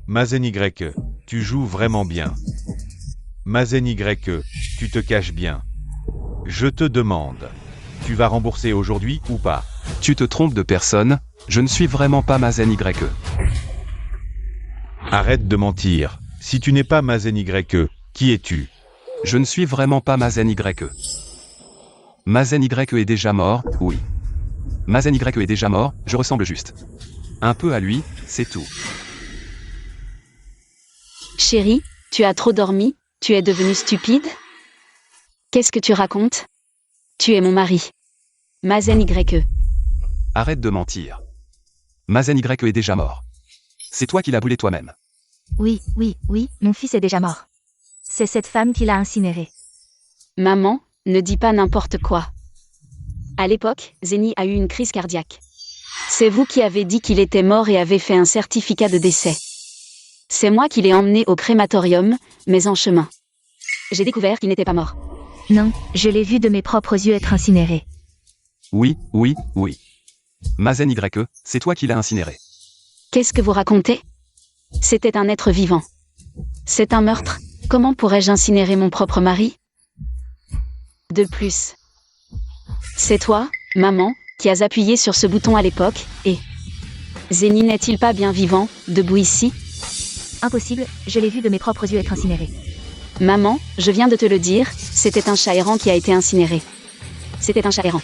Mazen YE, tu joues vraiment bien. Mazen YE, tu te caches bien. Je te demande, tu vas rembourser aujourd'hui ou pas? Tu te trompes de personne, je ne suis vraiment pas Mazen YE. Arrête de mentir. Si tu n'es pas Mazen YE, qui es-tu? Je ne suis vraiment pas Mazen YE. Mazen YE est déjà mort, oui. Mazen YE est déjà mort, je ressemble juste un peu à lui, c'est tout. Chérie, tu as trop dormi, tu es devenue stupide? Qu'est-ce que tu racontes? Tu es mon mari. Mazen YE. Arrête de mentir. Mazen YE est déjà mort. C'est toi qui l'as brûlé toi-même. Oui, mon fils est déjà mort. C'est cette femme qui l'a incinéré. Maman, ne dis pas n'importe quoi. À l'époque, Zénie a eu une crise cardiaque. C'est vous qui avez dit qu'il était mort et avez fait un certificat de décès. C'est moi qui l'ai emmené au crématorium, mais en chemin. J'ai découvert qu'il n'était pas mort. Non, je l'ai vu de mes propres yeux être incinéré. Oui. Mazen YE, c'est toi qui l'as incinéré. Qu'est-ce que vous racontez? C'était un être vivant. C'est un meurtre. Comment pourrais-je incinérer mon propre mari? De plus, c'est toi, maman, qui as appuyé sur ce bouton à l'époque, et... Zénie n'est-il pas bien vivant, debout ici? Impossible, je l'ai vu de mes propres yeux être incinéré. Maman, je viens de te le dire, c'était un chat errant qui a été incinéré. C'était un chat errant.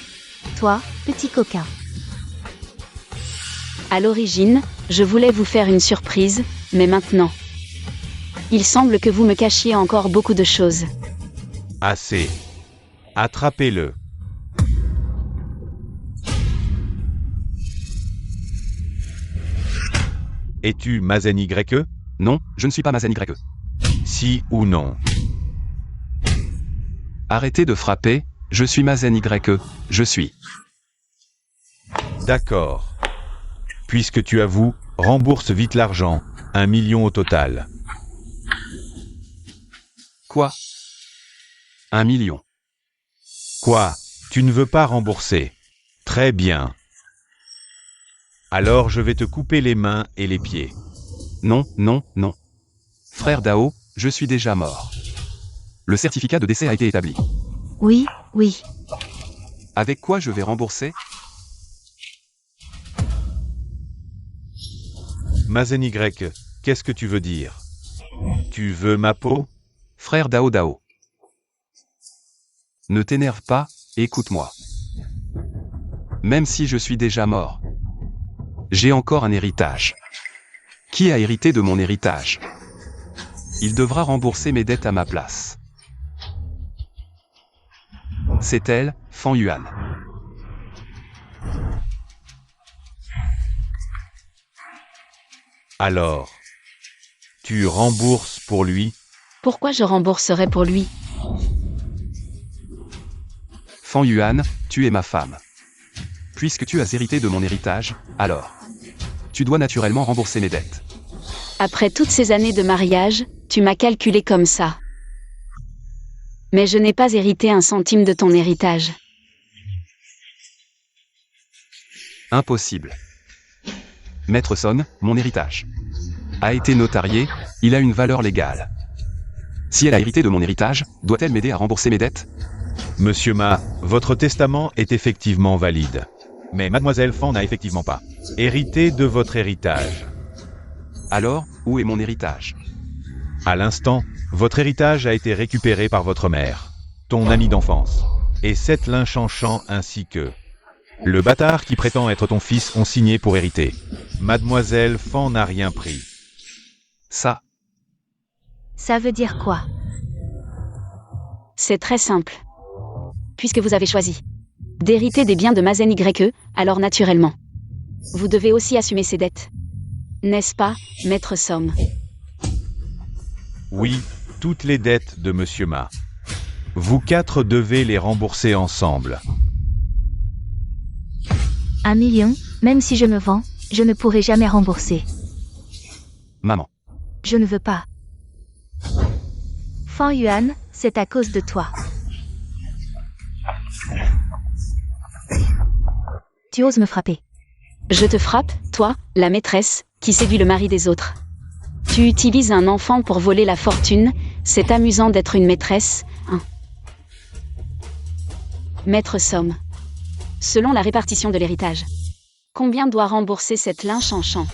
Toi, petit coquin. À l'origine, je voulais vous faire une surprise, mais maintenant... Il semble que vous me cachiez encore beaucoup de choses. Assez. Attrapez-le. Es-tu Mazen YE? Non, je ne suis pas Mazen YE. Si ou non? Arrêtez de frapper, je suis Mazen YE, je suis. D'accord. Puisque tu avoues, rembourse vite l'argent. 1 million au total. Quoi? 1 million. Quoi? Tu ne veux pas rembourser? Très bien. Alors je vais te couper les mains et les pieds. Non. Frère Dao, je suis déjà mort. Le certificat de décès a été établi. Oui. Avec quoi je vais rembourser? Mazen YE, qu'est-ce que tu veux dire? Tu veux ma peau? Frère Dao. Ne t'énerve pas, écoute-moi. Même si je suis déjà mort, j'ai encore un héritage. Qui a hérité de mon héritage? Il devra rembourser mes dettes à ma place. C'est elle, Fan Yuan. Alors, tu rembourses pour lui? Pourquoi je rembourserais pour lui? Fan Yuan, tu es ma femme. Puisque tu as hérité de mon héritage, alors tu dois naturellement rembourser mes dettes. Après toutes ces années de mariage, tu m'as calculé comme ça. Mais je n'ai pas hérité un centime de ton héritage. Impossible. Maître Son, mon héritage a été notarié, il a une valeur légale. Si elle a hérité de mon héritage, doit-elle m'aider à rembourser mes dettes? Monsieur Ma, votre testament est effectivement valide. Mais Mademoiselle Fan n'a effectivement pas hérité de votre héritage. Alors, où est mon héritage? À l'instant, votre héritage a été récupéré par votre mère, ton ami d'enfance, et Seth Linchanchant ainsi que le bâtard qui prétend être ton fils ont signé pour hériter. Mademoiselle Fan n'a rien pris. Ça Ça veut dire quoi? C'est très simple. Puisque vous avez choisi d'hériter des biens de Mazen YE, alors naturellement, vous devez aussi assumer ces dettes. N'est-ce pas, Maître Somme? Oui, toutes les dettes de Monsieur Ma. Vous quatre devez les rembourser ensemble. 1 million, même si je me vends, je ne pourrai jamais rembourser. Maman. Je ne veux pas. Fan Yuan, c'est à cause de toi. Tu oses me frapper. Je te frappe, toi, la maîtresse, qui séduit le mari des autres. Tu utilises un enfant pour voler la fortune, c'est amusant d'être une maîtresse, hein. Maître Somme. Selon la répartition de l'héritage, combien doit rembourser cette Linchanchant?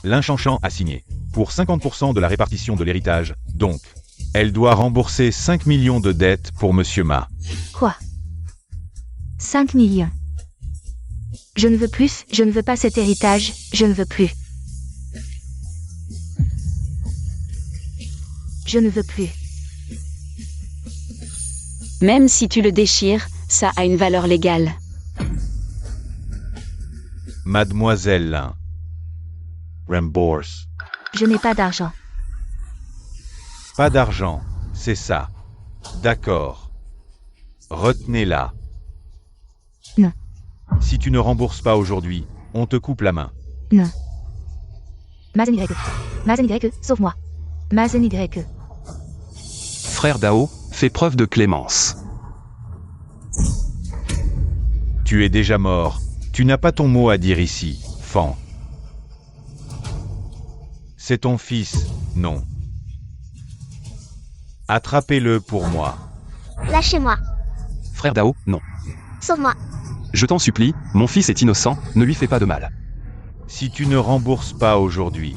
Linchanchant a signé pour 50% de la répartition de l'héritage, donc elle doit rembourser 5 millions de dettes pour Monsieur Ma. Quoi? 5 millions. Je ne veux plus, je ne veux pas cet héritage, je ne veux plus. Je ne veux plus. Même si tu le déchires, ça a une valeur légale. Mademoiselle Lin. Rembourse. Je n'ai pas d'argent. Pas d'argent, c'est ça. D'accord. Retenez-la. Non. Si tu ne rembourses pas aujourd'hui, on te coupe la main. Non. Mazen YE. Mazen YE, sauve-moi. Mazen YE. Frère Dao, fais preuve de clémence. Tu es déjà mort. Tu n'as pas ton mot à dire ici, Fan. C'est ton fils, non. Attrapez-le pour moi. Lâchez-moi. Frère Dao, non. Sauve-moi. Je t'en supplie, mon fils est innocent, ne lui fais pas de mal. Si tu ne rembourses pas aujourd'hui,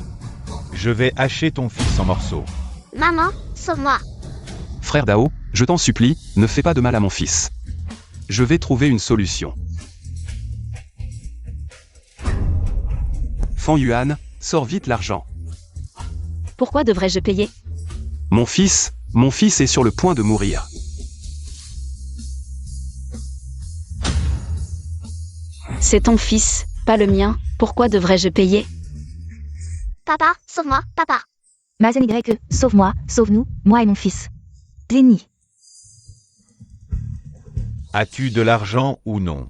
je vais hacher ton fils en morceaux. Maman, sauve-moi. Frère Dao, je t'en supplie, ne fais pas de mal à mon fils. Je vais trouver une solution. Fan Yuan, sors vite l'argent. Pourquoi devrais-je payer? Mon fils est sur le point de mourir. C'est ton fils, pas le mien, pourquoi devrais-je payer? Papa, sauve-moi, papa. Mazen YE, sauve-moi, sauve-nous, moi et mon fils. Lenny. As-tu de l'argent ou non?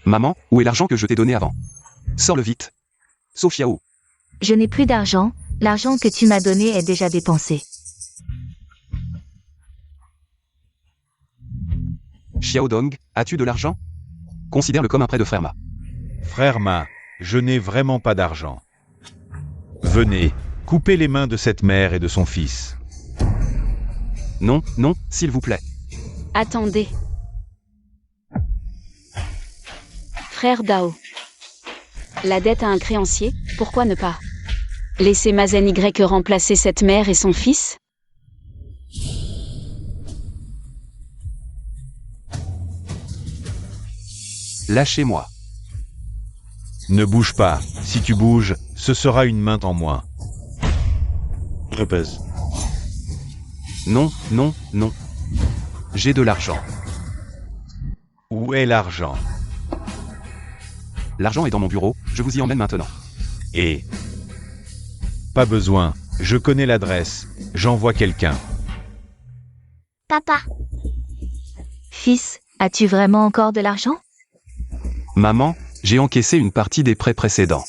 Maman, où est l'argent que je t'ai donné avant? Sors-le vite. Sauf Xiao. Je n'ai plus d'argent, l'argent que tu m'as donné est déjà dépensé. Xiao Dong, as-tu de l'argent? Considère-le comme un prêt de frère Ma. Frère Ma, je n'ai vraiment pas d'argent. Venez, coupez les mains de cette mère et de son fils. Non, non, s'il vous plaît. Attendez. Frère Dao. La dette à un créancier, pourquoi ne pas laisser Mazen YE remplacer cette mère et son fils? Lâchez-moi. Ne bouge pas, si tu bouges, ce sera une main en moins. Repose. Non, non, non. J'ai de l'argent. Où est l'argent? L'argent est dans mon bureau, je vous y emmène maintenant. Et pas besoin, je connais l'adresse, j'envoie quelqu'un. Papa, Fils, as-tu vraiment encore de l'argent? Maman, j'ai encaissé une partie des prêts précédents.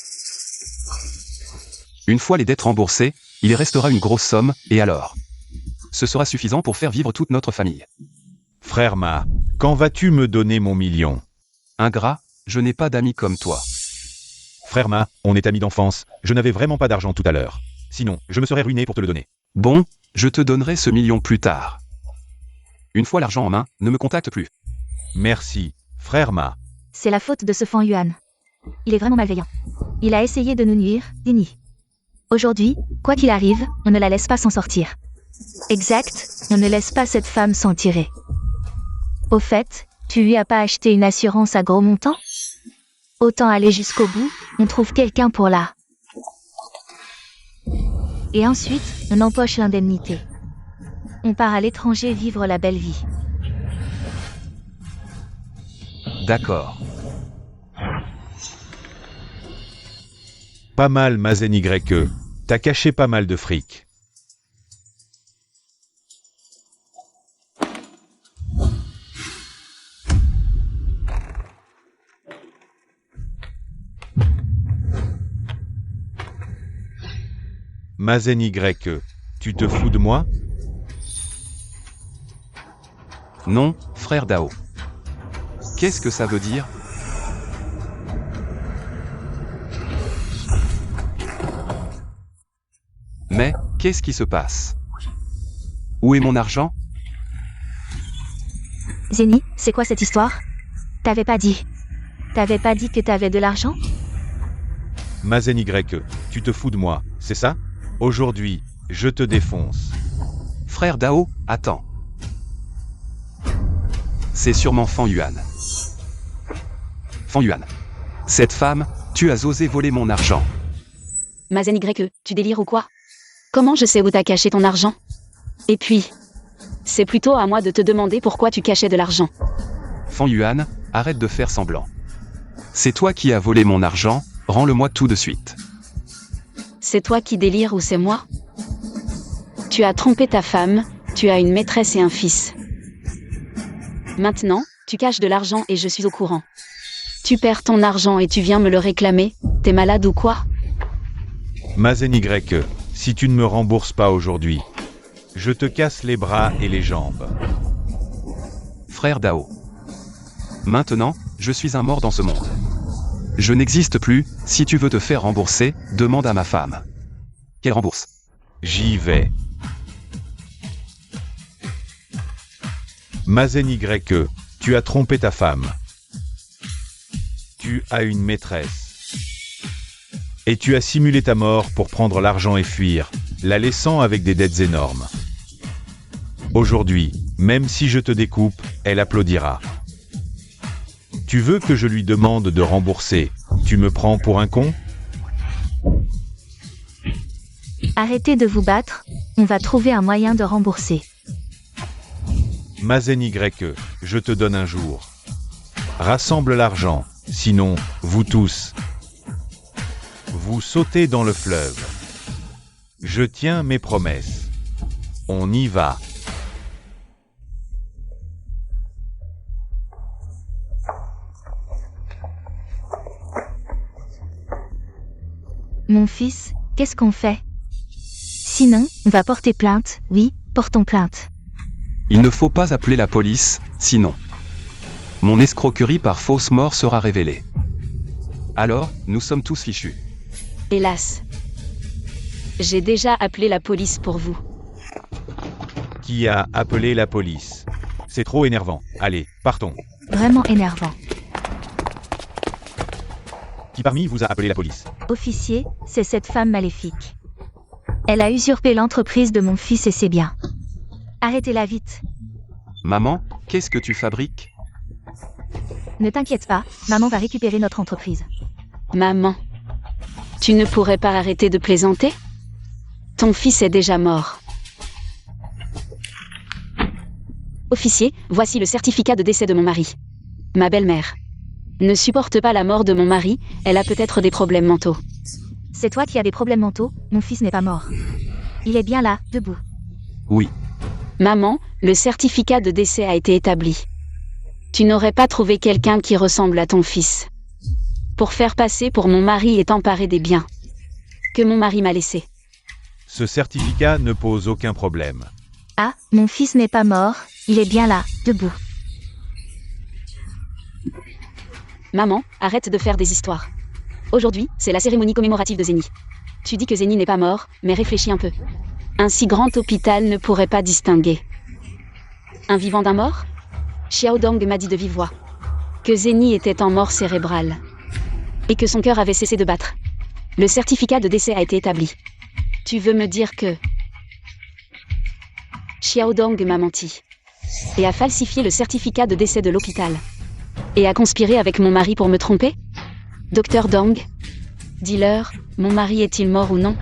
Une fois les dettes remboursées, il restera une grosse somme, et alors? Ce sera suffisant pour faire vivre toute notre famille. Frère Ma, quand vas-tu me donner mon million? Ingrat, je n'ai pas d'amis comme toi. Frère Ma, on est amis d'enfance, je n'avais vraiment pas d'argent tout à l'heure. Sinon, je me serais ruiné pour te le donner. Bon, je te donnerai ce million plus tard. Une fois l'argent en main, ne me contacte plus. Merci, frère Ma. C'est la faute de ce Fan Yuan. Il est vraiment malveillant. Il a essayé de nous nuire, Dini. Aujourd'hui, quoi qu'il arrive, on ne la laisse pas s'en sortir. Exact, on ne laisse pas cette femme s'en tirer. Au fait, tu lui as pas acheté une assurance à gros montant? Autant aller jusqu'au bout, on trouve quelqu'un pour la... Et ensuite, on empoche l'indemnité. On part à l'étranger vivre la belle vie. D'accord. Pas mal, Mazen YE. T'as caché pas mal de fric. Mazen YE. Tu te fous de moi? Non, frère Dao. Qu'est-ce que ça veut dire? Mais, qu'est-ce qui se passe? Où est mon argent? Zeni, c'est quoi cette histoire? T'avais pas dit que t'avais de l'argent? Mazen YE. Tu te fous de moi, c'est ça? Aujourd'hui, je te défonce. Frère Dao, attends. C'est sûrement Fan Yuan. Fan Yuan. Cette femme, tu as osé voler mon argent. Mazen YE, tu délires ou quoi? Comment je sais où t'as caché ton argent? Et puis, c'est plutôt à moi de te demander pourquoi tu cachais de l'argent. Fan Yuan, arrête de faire semblant. C'est toi qui as volé mon argent, rends-le-moi tout de suite. C'est toi qui délires ou c'est moi? Tu as trompé ta femme, tu as une maîtresse et un fils. Maintenant, tu caches de l'argent et je suis au courant. Tu perds ton argent et tu viens me le réclamer, t'es malade ou quoi? Mazen YE. Si tu ne me rembourses pas aujourd'hui, je te casse les bras et les jambes. Frère Dao. Maintenant, je suis un mort dans ce monde. Je n'existe plus, si tu veux te faire rembourser, demande à ma femme. Qu'elle rembourse. J'y vais. Mazen YE. Tu as trompé ta femme. Tu as une maîtresse. Et tu as simulé ta mort pour prendre l'argent et fuir, la laissant avec des dettes énormes. Aujourd'hui, même si je te découpe, elle applaudira. Tu veux que je lui demande de rembourser? Tu me prends pour un con? Arrêtez de vous battre, on va trouver un moyen de rembourser. Mazen YE, je te donne un jour. Rassemble l'argent, sinon, vous tous, vous sautez dans le fleuve. Je tiens mes promesses. On y va. Mon fils, qu'est-ce qu'on fait? Sinon, on va porter plainte, oui, portons plainte. Il ne faut pas appeler la police, sinon. Mon escroquerie par fausse mort sera révélée. Alors, nous sommes tous fichus. Hélas. J'ai déjà appelé la police pour vous. Qui a appelé la police? C'est trop énervant. Allez, partons. Vraiment énervant. Qui parmi vous a appelé la police? Officier, c'est cette femme maléfique. Elle a usurpé l'entreprise de mon fils et ses biens. Arrêtez-la vite. Maman, qu'est-ce que tu fabriques? Ne t'inquiète pas, maman va récupérer notre entreprise. Maman. Tu ne pourrais pas arrêter de plaisanter? Ton fils est déjà mort. Officier, voici le certificat de décès de mon mari. Ma belle-mère ne supporte pas la mort de mon mari, elle a peut-être des problèmes mentaux. C'est toi qui as des problèmes mentaux, mon fils n'est pas mort. Il est bien là, debout. Oui. Maman, le certificat de décès a été établi. Tu n'aurais pas trouvé quelqu'un qui ressemble à ton fils. Pour faire passer pour mon mari et t'emparer des biens que mon mari m'a laissés. Ce certificat ne pose aucun problème. Ah, mon fils n'est pas mort, il est bien là, debout. Maman, arrête de faire des histoires. Aujourd'hui, c'est la cérémonie commémorative de Zeni. Tu dis que Zeni n'est pas mort, mais réfléchis un peu. Un si grand hôpital ne pourrait pas distinguer un vivant d'un mort? Xiao Dong m'a dit de vive voix que Zeni était en mort cérébrale et que son cœur avait cessé de battre. Le certificat de décès a été établi. Tu veux me dire que Xiao Dong m'a menti et a falsifié le certificat de décès de l'hôpital et a conspiré avec mon mari pour me tromper? Docteur Dong, dis-leur, mon mari est-il mort ou non?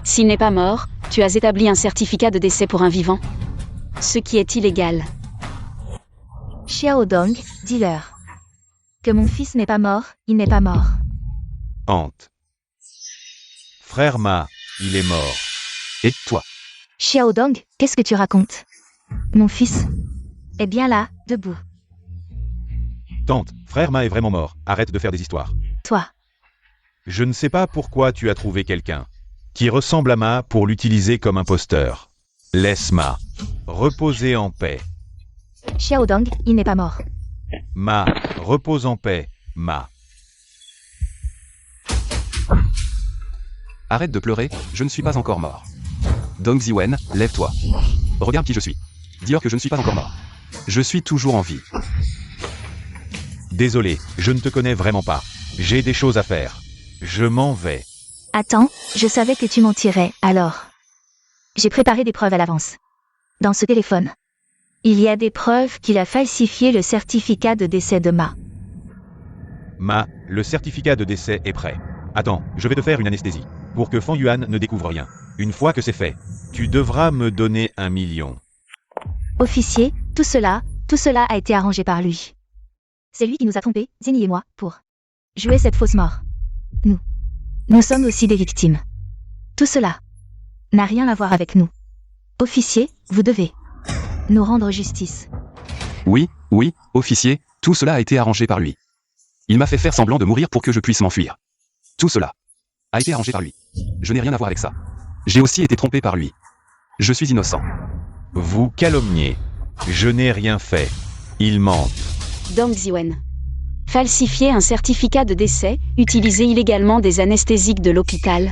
S'il n'est pas mort, tu as établi un certificat de décès pour un vivant, ce qui est illégal. Xiao Dong, dis-leur que mon fils n'est pas mort, il n'est pas mort. Hante. Frère Ma, il est mort. Et toi? Xiao Dong, qu'est-ce que tu racontes? Mon fils est bien là, debout. Tante, frère Ma est vraiment mort. Arrête de faire des histoires. Toi, Je ne sais pas pourquoi tu as trouvé quelqu'un qui ressemble à Ma pour l'utiliser comme imposteur. Laisse Ma reposer en paix. Xiao Dong, il n'est pas mort. Ma, repose en paix, Ma. Arrête de pleurer, je ne suis pas encore mort. Dong Ziwen, lève-toi. Regarde qui je suis. Dis-leur que je ne suis pas encore mort. Je suis toujours en vie. Désolé, je ne te connais vraiment pas. J'ai des choses à faire. Je m'en vais. Attends, je savais que tu mentirais, alors. J'ai préparé des preuves à l'avance. Dans ce téléphone, il y a des preuves qu'il a falsifié le certificat de décès de Ma. Ma, le certificat de décès est prêt. Attends, je vais te faire une anesthésie. Pour que Fan Yuan ne découvre rien. Une fois que c'est fait, tu devras me donner 1 million. Officier, tout cela a été arrangé par lui. C'est lui qui nous a trompés, Zeni et moi, pour jouer cette fausse mort. Nous sommes aussi des victimes. Tout cela n'a rien à voir avec nous. Officier, vous devez nous rendre justice. Oui, officier, tout cela a été arrangé par lui. Il m'a fait faire semblant de mourir pour que je puisse m'enfuir. Tout cela a été arrangé par lui. Je n'ai rien à voir avec ça. J'ai aussi été trompé par lui. Je suis innocent. Vous calomniez. Je n'ai rien fait. Ils mentent. Dong Ziwen. Falsifier un certificat de décès, utiliser illégalement des anesthésiques de l'hôpital.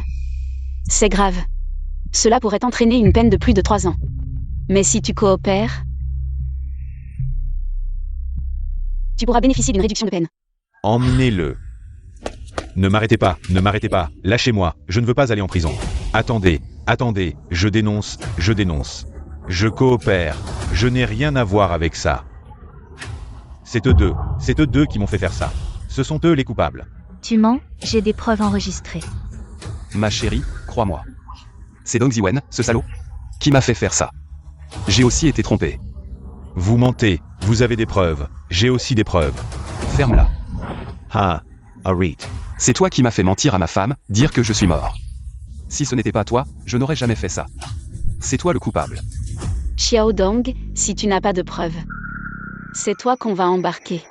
C'est grave. Cela pourrait entraîner une peine de plus de 3 ans. Mais si tu coopères, tu pourras bénéficier d'une réduction de peine. Emmenez-le. Ne m'arrêtez pas, lâchez-moi, je ne veux pas aller en prison. Attendez, je dénonce. Je coopère, je n'ai rien à voir avec ça. C'est eux deux qui m'ont fait faire ça. Ce sont eux les coupables. Tu mens, j'ai des preuves enregistrées. Ma chérie, crois-moi. C'est Dong Ziwen, ce salaud, qui m'a fait faire ça. J'ai aussi été trompé. Vous mentez, vous avez des preuves, j'ai aussi des preuves. Ferme-la. Ah, arrête. C'est toi qui m'as fait mentir à ma femme, dire que je suis mort. Si ce n'était pas toi, je n'aurais jamais fait ça. C'est toi le coupable. Xiao Dong, si tu n'as pas de preuves, c'est toi qu'on va embarquer.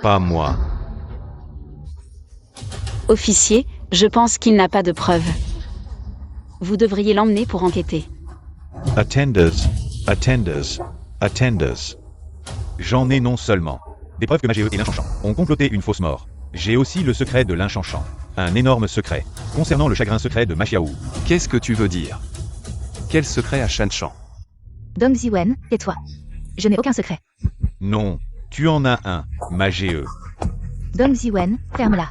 Pas moi. Officier, je pense qu'il n'a pas de preuves. Vous devriez l'emmener pour enquêter. Attenders. J'en ai non seulement des preuves que Magéeux et l'Inchanchant ont comploté une fausse mort. J'ai aussi le secret de l'Inchanchant. Un énorme secret concernant le chagrin secret de Ma Xiaowu. Qu'est-ce que tu veux dire? Quel secret à Shanshan? Dong Ziwen, tais-toi. Je n'ai aucun secret. Non, tu en as un, Magéeux. Dong Ziwen, ferme-la.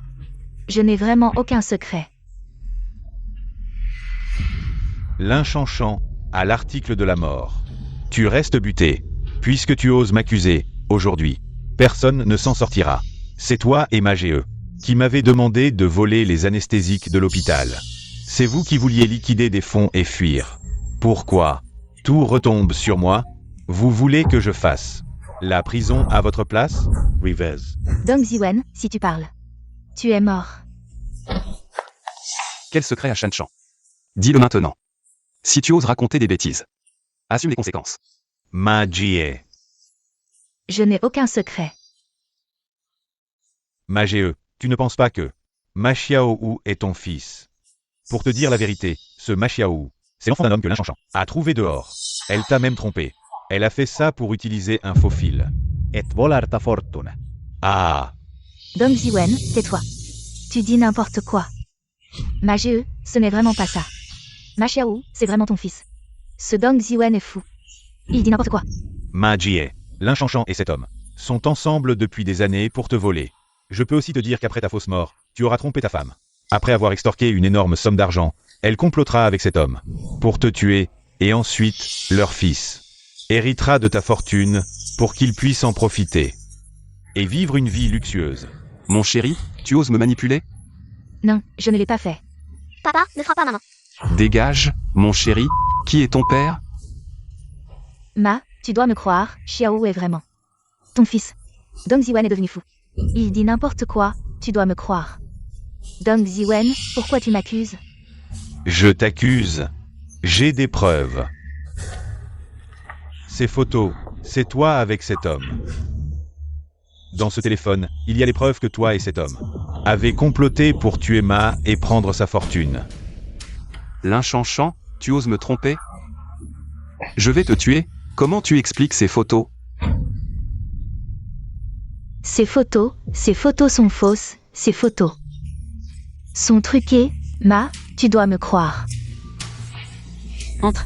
Je n'ai vraiment aucun secret. L'Inchanchant à l'article de la mort. Tu restes buté. Puisque tu oses m'accuser, aujourd'hui, personne ne s'en sortira. C'est toi et Magéeux qui m'avez demandé de voler les anesthésiques de l'hôpital. C'est vous qui vouliez liquider des fonds et fuir. Pourquoi? Tout retombe sur moi. Vous voulez que je fasse la prison à votre place? Rivez. Dong Ziwen, si tu parles. Tu es mort. Quel secret à Shanshan? Dis-le maintenant. Si tu oses raconter des bêtises, assume les conséquences. Ma Jie. Je n'ai aucun secret. Ma Ge, tu ne penses pas que Ma Xiaowu est ton fils. Pour te dire la vérité, ce Ma Xiaowu, c'est l'enfant d'un homme que Linchanchan a trouvé dehors. Elle t'a même trompé. Elle a fait ça pour utiliser un faux fil. Et volar ta fortuna. Ah, Dong Ziwen, tais-toi. Tu dis n'importe quoi. Ma GE, ce n'est vraiment pas ça. Ma Xiaowu, c'est vraiment ton fils. Ce Dong Ziwen est fou. Il dit n'importe quoi. Ma Jie, Linchanchan et cet homme sont ensemble depuis des années pour te voler. Je peux aussi te dire qu'après ta fausse mort, tu auras trompé ta femme. Après avoir extorqué une énorme somme d'argent, elle complotera avec cet homme pour te tuer, et ensuite, leur fils héritera de ta fortune pour qu'il puisse en profiter et vivre une vie luxueuse. Mon chéri, tu oses me manipuler? Non, je ne l'ai pas fait. Papa, ne frappe pas maman. Dégage, mon chéri. Qui est ton père? Ma, tu dois me croire, Xiaowu est vraiment ton fils. Dong Ziwen est devenu fou. Il dit n'importe quoi, tu dois me croire. Dong Ziwen, pourquoi tu m'accuses? Je t'accuse. J'ai des preuves. Ces photos, c'est toi avec cet homme. Dans ce téléphone, il y a les preuves que toi et cet homme avez comploté pour tuer Ma et prendre sa fortune. Linchanchan, tu oses me tromper? Je vais te tuer. Comment tu expliques ces photos? Ces photos sont fausses, ces photos sont truquées. Ma, tu dois me croire. Entre.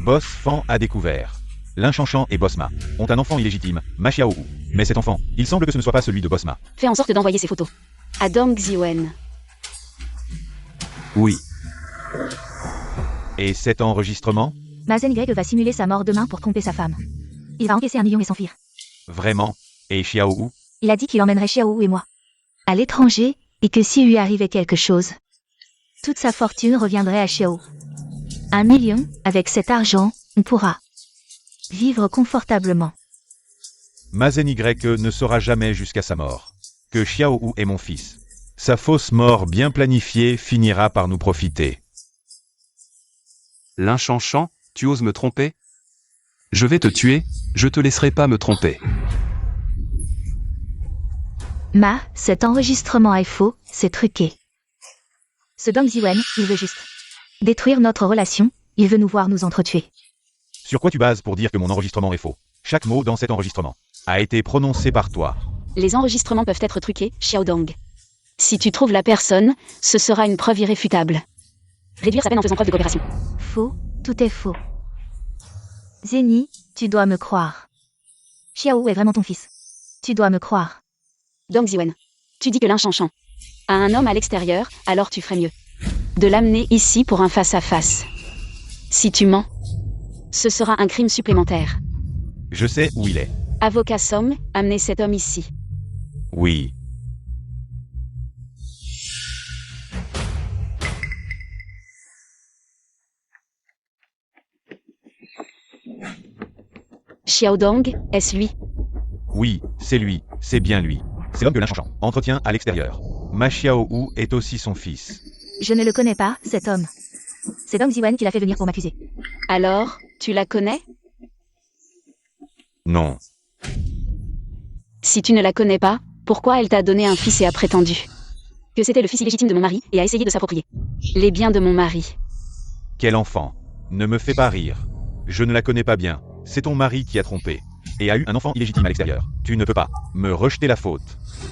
Boss Fan a découvert. Linchanchan et Bosma ont un enfant illégitime, Ma Xiaowu. Mais cet enfant, il semble que ce ne soit pas celui de Bosma. Fais en sorte d'envoyer ces photos à Dong Ziwen. Oui. Et cet enregistrement? Ma Zen Y va simuler sa mort demain pour tromper sa femme. Il va encaisser 1 million et s'enfuir. Vraiment? Et Xiaowu? Il a dit qu'il emmènerait Xiaowu et moi à l'étranger, et que s'il lui arrivait quelque chose, toute sa fortune reviendrait à Xiaowu. 1 million, avec cet argent, on pourra vivre confortablement. Mazen Y ne saura jamais jusqu'à sa mort que Xiaowu est mon fils. Sa fausse mort bien planifiée finira par nous profiter. Linchanchan, tu oses me tromper? Je vais te tuer, je te laisserai pas me tromper. Ma, cet enregistrement est faux, c'est truqué. Ce Dong Ziwen, il veut juste détruire notre relation, il veut nous voir nous entretuer. Sur quoi tu bases pour dire que mon enregistrement est faux? Chaque mot dans cet enregistrement a été prononcé par toi. Les enregistrements peuvent être truqués, Xiaodong. Si tu trouves la personne, ce sera une preuve irréfutable. Réduire sa peine en faisant preuve de coopération. Faux, tout est faux. Zeni, tu dois me croire. Xiaowu est vraiment ton fils. Tu dois me croire. Dong Ziwen. Tu dis que Linchanchan a un homme à l'extérieur, alors tu ferais mieux de l'amener ici pour un face-à-face. Si tu mens, ce sera un crime supplémentaire. Je sais où il est. Avocat Somme, amenez cet homme ici. Oui. Xiaodong, est-ce lui? Oui, c'est lui, c'est bien lui. C'est l'homme que Linchanchan entretient à l'extérieur. Ma Xiaowu est aussi son fils. Je ne le connais pas, cet homme. C'est Dong Ziwen qui l'a fait venir pour m'accuser. Alors, tu la connais? Non. Si tu ne la connais pas, pourquoi elle t'a donné un fils et a prétendu que c'était le fils illégitime de mon mari et a essayé de s'approprier les biens de mon mari? Quel enfant? Ne me fais pas rire. Je ne la connais pas bien. C'est ton mari qui a trompé et a eu un enfant illégitime à l'extérieur. Tu ne peux pas me rejeter la faute.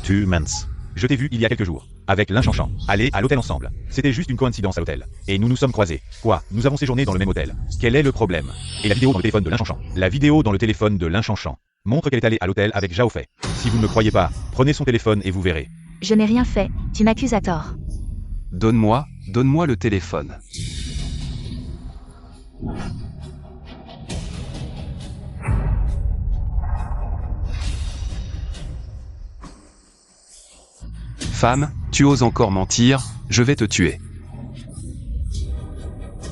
Tu mens. Je t'ai vu il y a quelques jours, avec Linchanchan, aller à l'hôtel ensemble. C'était juste une coïncidence à l'hôtel. Et nous nous sommes croisés. Quoi? Nous avons séjourné dans le même hôtel. Quel est le problème? Et la vidéo dans le téléphone de Linchanchan. La vidéo dans le téléphone de Linchanchan montre qu'elle est allée à l'hôtel avec Zhao Fei. Si vous ne me croyez pas, prenez son téléphone et vous verrez. Je n'ai rien fait, tu m'accuses à tort. Donne-moi le téléphone. Femme, tu oses encore mentir, je vais te tuer.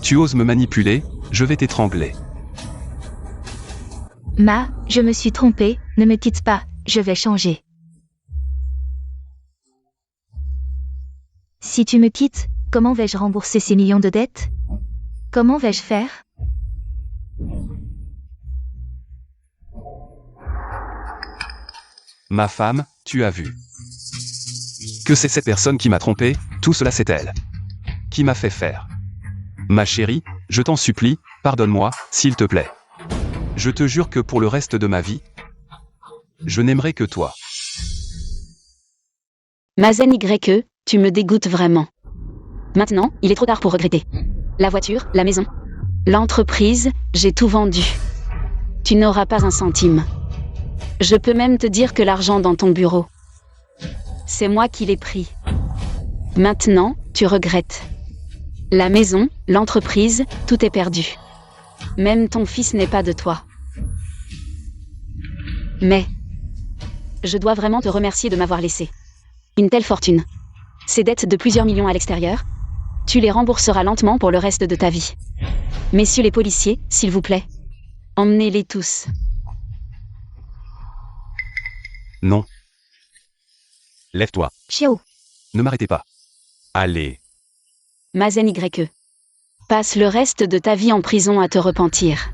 Tu oses me manipuler, je vais t'étrangler. Ma, je me suis trompée, ne me quitte pas, je vais changer. Si tu me quittes, comment vais-je rembourser ces millions de dettes? Comment vais-je faire? Ma femme, tu as vu. Que c'est cette personne qui m'a trompé, tout cela c'est elle. Qui m'a fait faire. Ma chérie, je t'en supplie, pardonne-moi, s'il te plaît. Je te jure que pour le reste de ma vie, je n'aimerai que toi. Mazen YE, tu me dégoûtes vraiment. Maintenant, il est trop tard pour regretter. La voiture, la maison, l'entreprise, j'ai tout vendu. Tu n'auras pas un centime. Je peux même te dire que l'argent dans ton bureau, c'est moi qui l'ai pris. Maintenant, tu regrettes. La maison, l'entreprise, tout est perdu. Même ton fils n'est pas de toi. Mais je dois vraiment te remercier de m'avoir laissé une telle fortune. Ces dettes de plusieurs millions à l'extérieur, tu les rembourseras lentement pour le reste de ta vie. Messieurs les policiers, s'il vous plaît, emmenez-les tous. Non, Lève-toi. Ciao. ne m'arrêtez pas. Allez. Mazen YE. Passe le reste de ta vie en prison à te repentir.